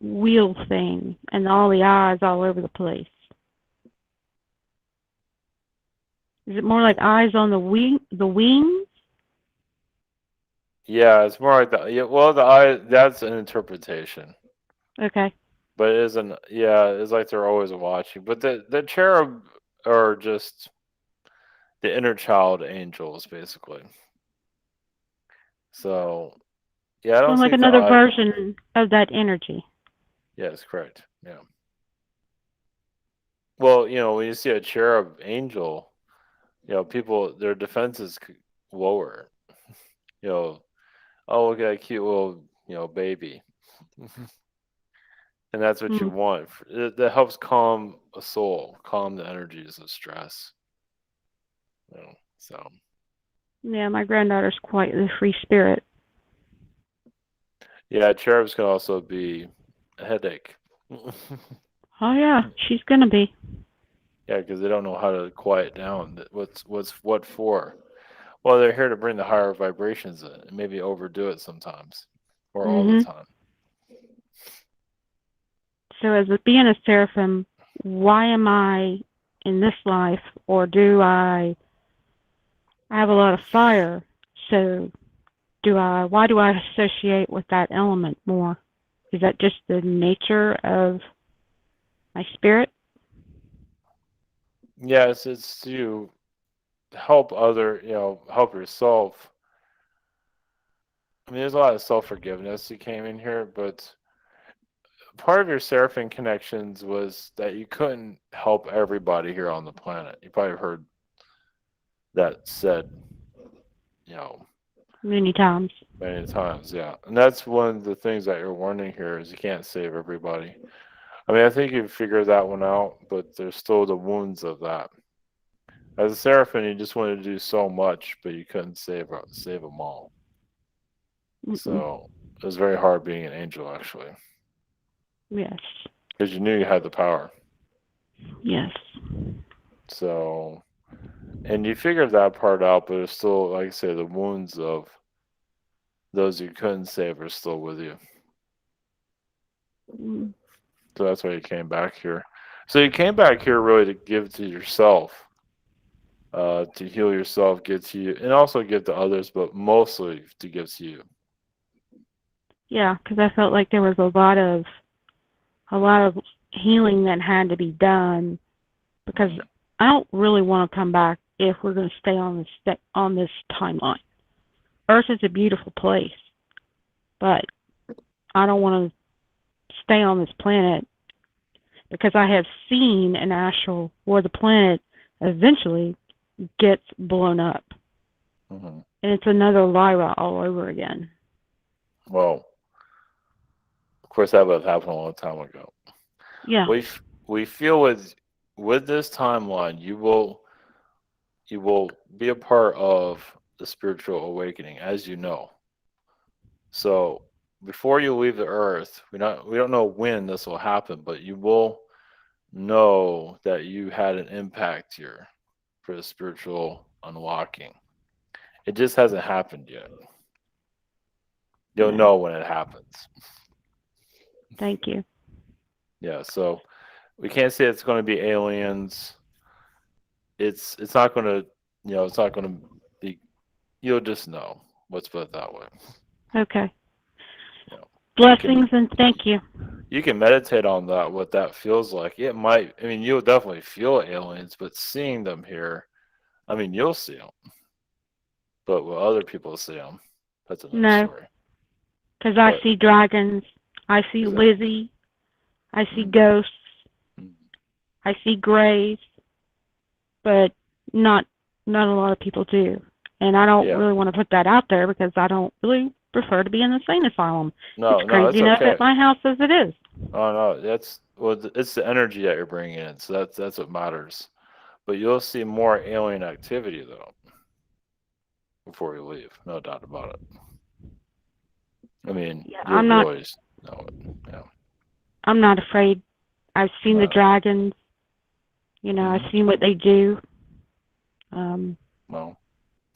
wheel thing and all the eyes all over the place? Is it more like eyes on the wings? Yeah, it's more like that. Yeah, well, the eye, that's an interpretation. Okay. But it isn't, yeah, it's like they're always watching. But the cherub are just the inner child angels, basically. So, yeah, I don't like think another version of that energy. Yes, correct. Yeah. Well, when you see a cherub angel, people, their defenses lower. Oh, look at that cute little, baby. And that's what you want. That helps calm a soul, calm the energies of stress. So. Yeah, my granddaughter's quite the free spirit. Yeah, cherubs can also be a headache. Oh yeah, she's gonna be. Yeah, because they don't know how to quiet down. What for? Well, they're here to bring the higher vibrations in and maybe overdo it sometimes, or all the time. So, as being a seraphim, why am I in this life, or do I have a lot of fire? So, why do I associate with that element more? Is that just the nature of my spirit? Yes, it's to help help yourself. I mean, there's a lot of self-forgiveness that came in here, but part of your Seraphim connections was that you couldn't help everybody here on the planet. You probably heard that said, you know, Many times. many times, yeah. And that's one of the things that you're warning here is you can't save everybody. I mean, I think you've figured that one out, but there's still the wounds of that. As a Seraphim, you just wanted to do so much, but you couldn't save them all. So it was very hard being an angel, actually. Yes. Because you knew you had the power. Yes. So, and you figured that part out, but it's still, like I say, the wounds of those you couldn't save are still with you. So that's why you came back here. So you came back here really to give to yourself, to heal yourself, give to you, and also give to others, but mostly to give to you. Yeah, because I felt like there was a lot of healing that had to be done, because I don't really want to come back if we're going to stay on this timeline. Earth is a beautiful place, but I don't want to stay on this planet because I have seen an astral where the planet eventually gets blown up. And it's another Lyra all over again. Well, of course, that would have happened a long time ago. Yeah. We feel with this timeline, you will be a part of the spiritual awakening, as you know. So before you leave the earth, we don't know when this will happen, but you will know that you had an impact here for the spiritual unlocking. It just hasn't happened yet. You'll know when it happens. Thank you. Yeah, so we can't say it's going to be aliens. It's not going to, it's not going to be. You'll just know. Let's put it that way. Okay. Blessings and thank you. You can meditate on that, what that feels like. It might, I mean, you'll definitely feel aliens, but seeing them here, I mean, you'll see them. But will other people see them? That's another story. Because I see dragons, I see Lizzie, I see ghosts, I see grays, but not a lot of people do. And I don't really want to put that out there because I don't really prefer to be in the insane asylum. It's crazy enough at my house as it is. Oh no, it's the energy that you're bringing in, so that's what matters. But you'll see more alien activity though before you leave, no doubt about it. I mean, you'll really know it. Yeah. I'm not afraid. I've seen the dragons. I've seen what they do. Well,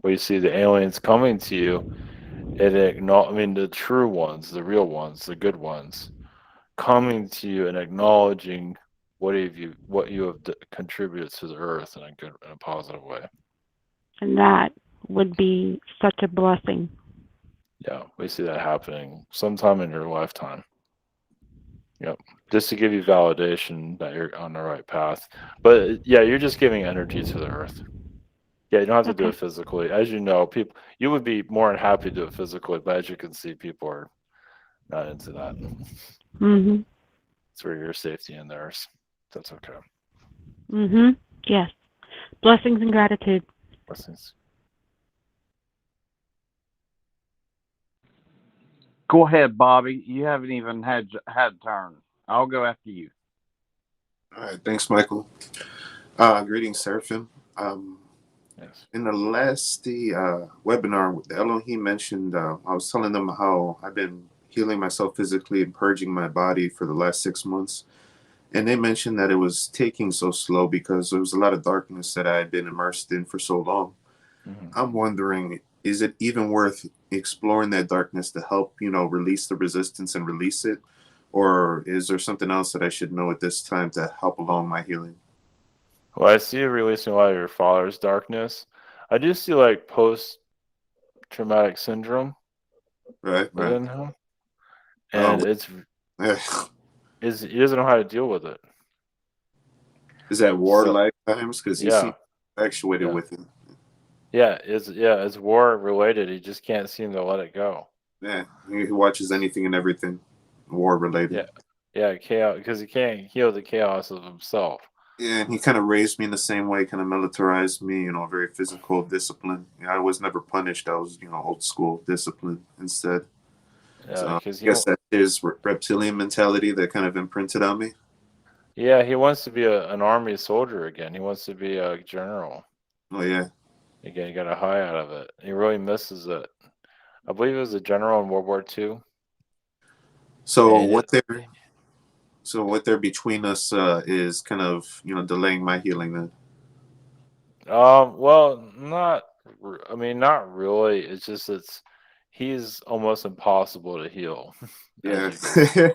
you see the aliens coming to you, the true ones, the real ones, the good ones, coming to you and acknowledging what you have contributed to the earth in a positive way. And that would be such a blessing. Yeah, we see that happening sometime in your lifetime. Yep, just to give you validation that you're on the right path. But yeah, you're just giving energy to the earth. Yeah, you don't have to do it physically. As you know, you would be more than happy to do it physically, but as you can see, people are not into that. It's for your safety and theirs. That's okay. Yes. Blessings and gratitude. Blessings. Go ahead, Bobby. You haven't even had turn. I'll go after you. All right. Thanks, Michael. Greetings, Seraphim. Yes. In the last webinar, the Elohim mentioned, I was telling them how I've been healing myself physically and purging my body for the last 6 months. And they mentioned that it was taking so slow because there was a lot of darkness that I had been immersed in for so long. I'm wondering, is it even worth exploring that darkness to help, release the resistance and release it? Or is there something else that I should know at this time to help along my healing? Well, I see you releasing a lot of your father's darkness. I do see like post-traumatic syndrome. Right, right. within him, Oh, and it's yeah. is he doesn't know how to deal with it. Is that So warlike times? Because he yeah, seems actuated yeah, with it. it's war related. He just can't seem to let it go. Yeah, he watches anything and everything war related. Yeah, yeah, chaos because he can't heal the chaos of himself. Yeah, and he kind of raised me in the same way, kind of militarized me, very physical discipline. I was never punished. I was, old school discipline instead. So Yeah, I because guess that's his reptilian mentality that kind of imprinted on me. yeah, he wants to be an army soldier again. He wants to be a general Oh, yeah. again. He got a high out of it. He really misses it. I believe he was a general in World War II. So And what they're between us is kind of, delaying my healing then. well, not. I mean, not really. It's just he's almost impossible to heal, as Yeah. you can see.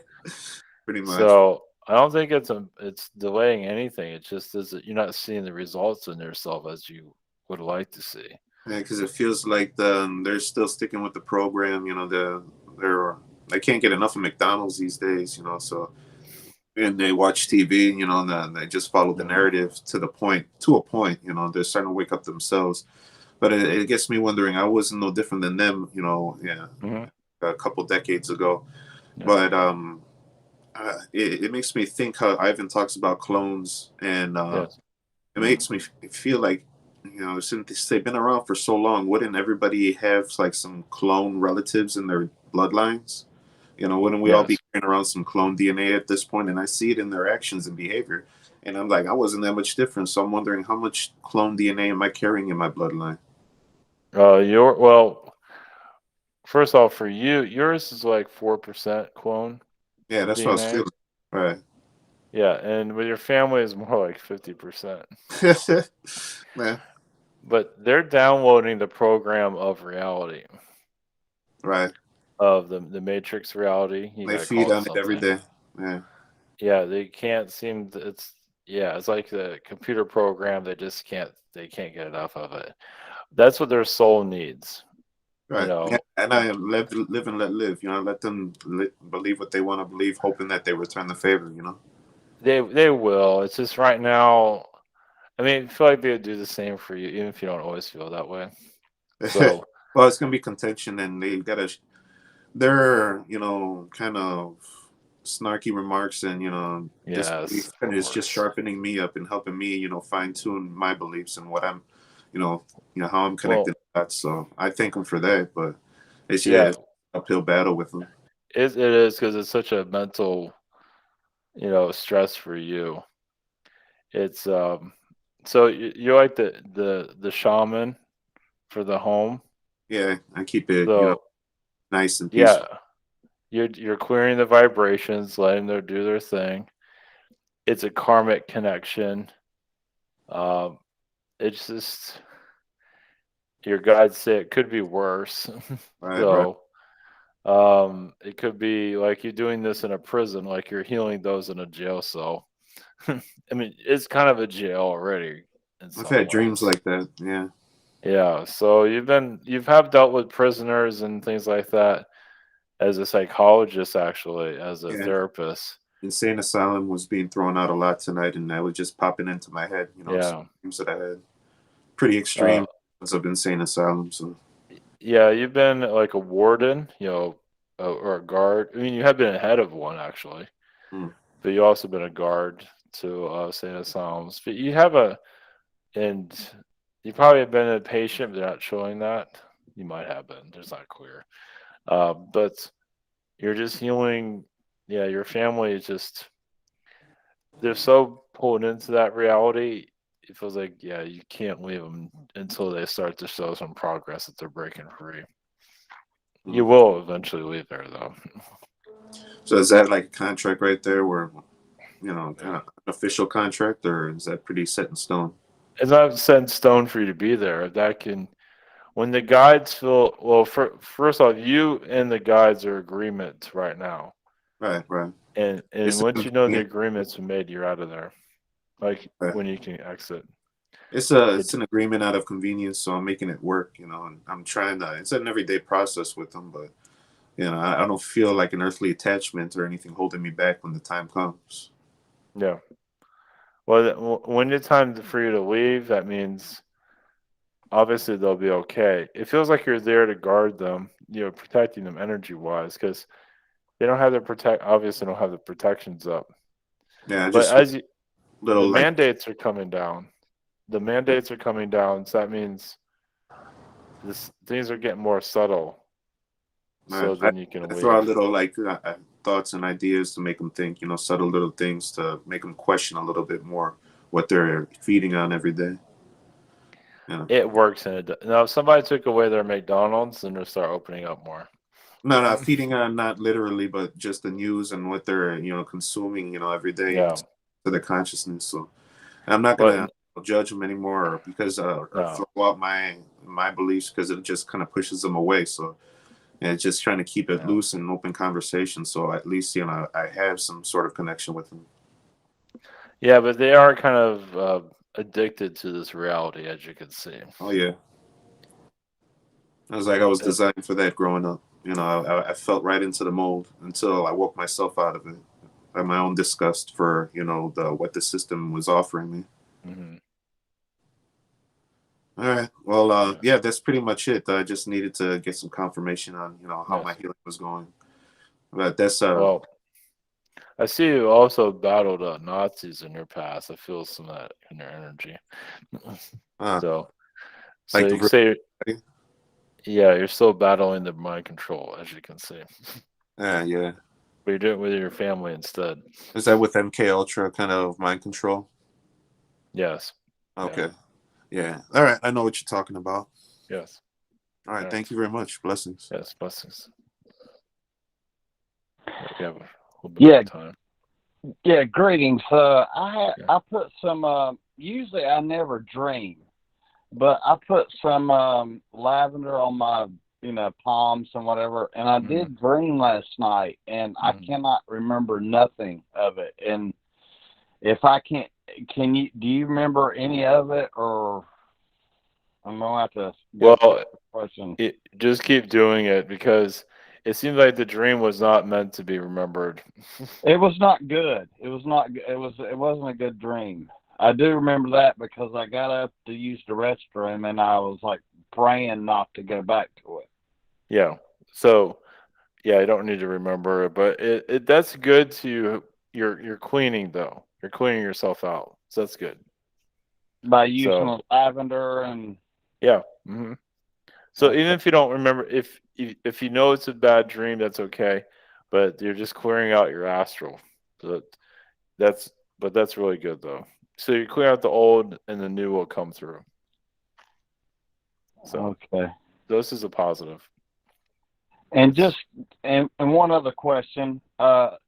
Pretty much. So I don't think it's delaying anything. It's just is that you're not seeing the results in yourself as you would like to see. Yeah, because it feels like they're still sticking with the program. They can't get enough of McDonald's these days. So and they watch TV. And they just follow the Mhm. narrative to a point. They're starting to wake up themselves. But it gets me wondering. I wasn't no different than them. Yeah, Mhm. a couple decades ago. Yeah. But it makes me think how Ivan talks about clones, and Yes. it makes me feel like, since they've been around for so long, wouldn't everybody have like some clone relatives in their bloodlines? Wouldn't we all be Yes. carrying around some clone DNA at this point? And I see it in their actions and behavior. And I'm like, I wasn't that much different. So I'm wondering, how much clone DNA am I carrying in my bloodline? First off, for you, yours is like 4% clone Yeah, that's what I was DNA. feeling. Right. Yeah, and with your family is more like 50%. Man, But they're downloading the program of reality, right. of the matrix reality. You They gotta feed call it on it every something. day. Yeah. Yeah, they can't seem to, it's like the computer program. They can't get enough of it. That's what their soul needs. You Right. Yeah. know, And I live and let live. Let them believe what they want to believe, hoping that they return the favor. they will. It's just right now. I mean, I feel like they would do the same for you, even if you don't always feel that way. So Well, it's gonna be contention, and they're kind of snarky remarks, and disbelief, yes, of and it's just course. sharpening me up and helping me, fine tune my beliefs and what I'm, you know, how I'm connected Well, to that. So I thank them for that, but yeah, it's uphill battle with them. it is because it's such a mental, stress for you. It's so you're like the shaman for the home. Yeah, I keep it, So nice and yeah, peaceful. you're clearing the vibrations, letting them do their thing. It's a karmic connection. Um, it's just your guides say it could be worse. Right, right. So it could be like you're doing this in a prison, like you're healing those in a jail cell. I mean, it's kind of a jail already in I've some had dreams ways. like that. Yeah, Yeah, so you've dealt with prisoners and things like that as a psychologist, actually, as a yeah. therapist. Insane Asylum was being thrown out a lot tonight, and that was just popping into my head. Some Yeah. dreams that I had. Pretty Uh, extreme of Insane Asylum. So yeah, you've been like a warden, or a guard. I mean, you have been a head of one actually, mm, but you also been a guard to St. Asylums. But and you probably have been a patient, but they're not showing that. You might have been. It's not clear. But you're just healing. Yeah, your family is just they're so pulled into that reality. It feels like you can't leave them until they start to show some progress that they're breaking free. You mm. will eventually leave there, though. So is that like a contract right there, where kind Yeah. of an official contract, or is that pretty set in stone? It's not set in stone for you to be there. When the guides feel well. First off, you and the guides are agreement right now, Right, right. and It's once a, you know the yeah, agreement's been made, you're out of there. Like right. when you can exit. It's It an agreement out of convenience, so I'm making it work. And I'm trying to. It's an everyday process with them, but I don't feel like an earthly attachment or anything holding me back when the time comes. Yeah. Well, when it's time for you to leave, that means obviously they'll be okay. It feels like you're there to guard them, protecting them energy wise, because they don't have obviously don't have the protections up. Yeah, I But just as little the like mandates are coming down, so that means things are getting more subtle. So I, then you can I throw out leave. little like thoughts and ideas to make them think, subtle little things to make them question a little bit more what they're feeding on every day. It works, and now if somebody took away their McDonald's, then they'll start opening up more. No, feeding on not literally, but just the news and what they're consuming, every day Yeah. to their consciousness. So I'm not But gonna judge them anymore because or no. throw out my beliefs because it just kind of pushes them away. So and just trying to keep it loose and open conversation. So at least I have some sort of connection with them. Yeah, but they are kind of addicted to this reality, as you can see. Oh yeah. I was like, I was designed for that growing up. I felt right into the mold until I woke myself out of it by my own disgust for, what the system was offering me. Mm-hmm. All right. Well, yeah, that's pretty much it. I just needed to get some confirmation on, how my healing was going. But that's well, I see you also battled Nazis in your past. I feel some of that in your energy. So like you can say, yeah, you're still battling the mind control, as you can see. Yeah. But you're doing it with your family instead. Is that with MK Ultra kind of mind control? Yes. Okay. Yeah. All right. I know what you're talking about. Yes. All right. Thank you very much. Blessings. Yes, blessings. We have a little bit more time. Yeah, greetings. I put some. Usually, I never dream, but I put some lavender on my palms and whatever, and I did dream last night, and I cannot remember nothing of it. And if I can't, do you remember any of it, or I'm gonna have to go to the question. Just keep doing it because it seems like the dream was not meant to be remembered. It was not good. It was not. It wasn't a good dream. I do remember that because I got up to use the restroom and I was like praying not to go back to it. Yeah. So, yeah, I don't need to remember it, but that's good to you're cleaning though. You're cleaning yourself out, so that's good. By using lavender and yeah. Mm-hmm. So even if you don't remember, if you know it's a bad dream, that's okay, but you're just clearing out your astral. So that's really good though. So you clear out the old, and the new will come through. So this is a positive. And just and one other question: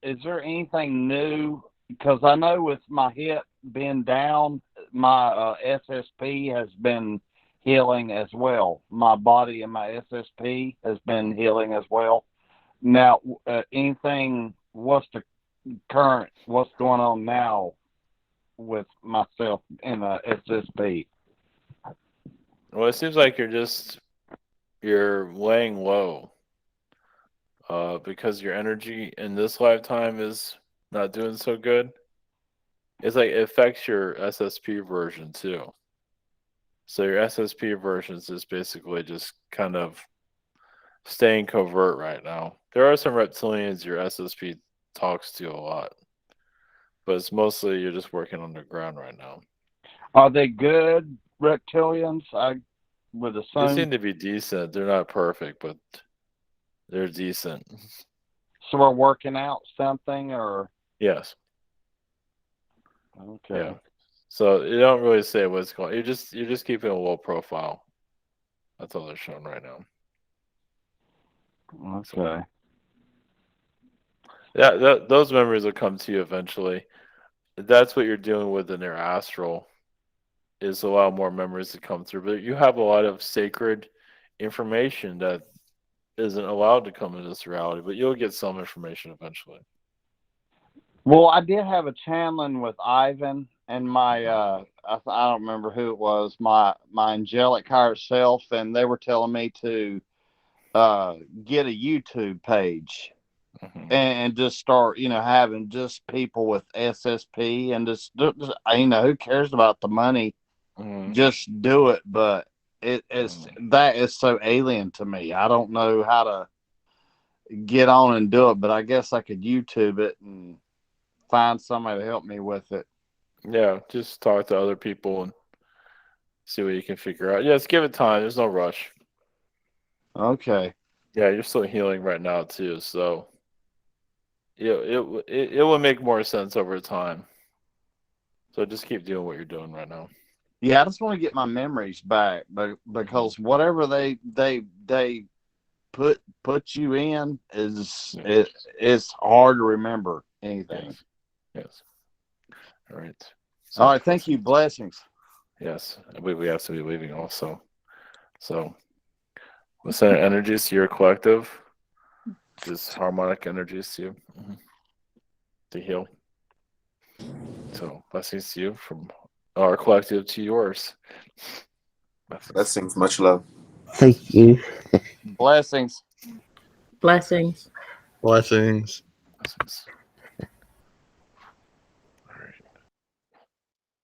is there anything new? Because I know with my hip being down, my SSP has been healing as well. My body and my SSP has been healing as well. Now, anything? What's going on now with myself and SSP? Well, it seems like you're laying low. Because your energy in this lifetime is not doing so good. It's like it affects your SSP version too. So your SSP version is just basically just kind of staying covert right now. There are some reptilians your SSP talks to a lot, but it's mostly you're just working underground right now. Are they good reptilians? They seem to be decent. They're not perfect, but they're decent. So we're working out something, or yes. Okay. Yeah. So you don't really say what's going. You're just keeping a low profile. That's all they're showing right now. Okay. Yeah, those memories will come to you eventually. That's what you're dealing with in their astral. Is a lot more memories to come through, but you have a lot of sacred information that isn't allowed to come into this reality. But you'll get some information eventually. Well, I did have a channeling with Ivan and my I don't remember who it was, my angelic higher self, and they were telling me to get a YouTube page Mhm. and just start, having just people with SSP and just who cares about the money? Mhm. Just do it. But it's that is so alien to me. I don't know how to get on and do it, but I guess I could YouTube it and find somebody to help me with it. Yeah, just talk to other people and see what you can figure out. Yeah, just give it time. There's no rush. Okay. Yeah, you're still healing right now too, so it will make more sense over time. So just keep doing what you're doing right now. Yeah, I just want to get my memories back, but because whatever they put you in is it's hard to remember anything. Yes. All right. All right. Thank you. Blessings. Yes, we have to be leaving also. So, we'll send energies to your collective. Just harmonic energies to you to heal. So, blessings to you from our collective to yours. Blessings. Much love. Thank you. Blessings. Blessings. Blessings. Blessings.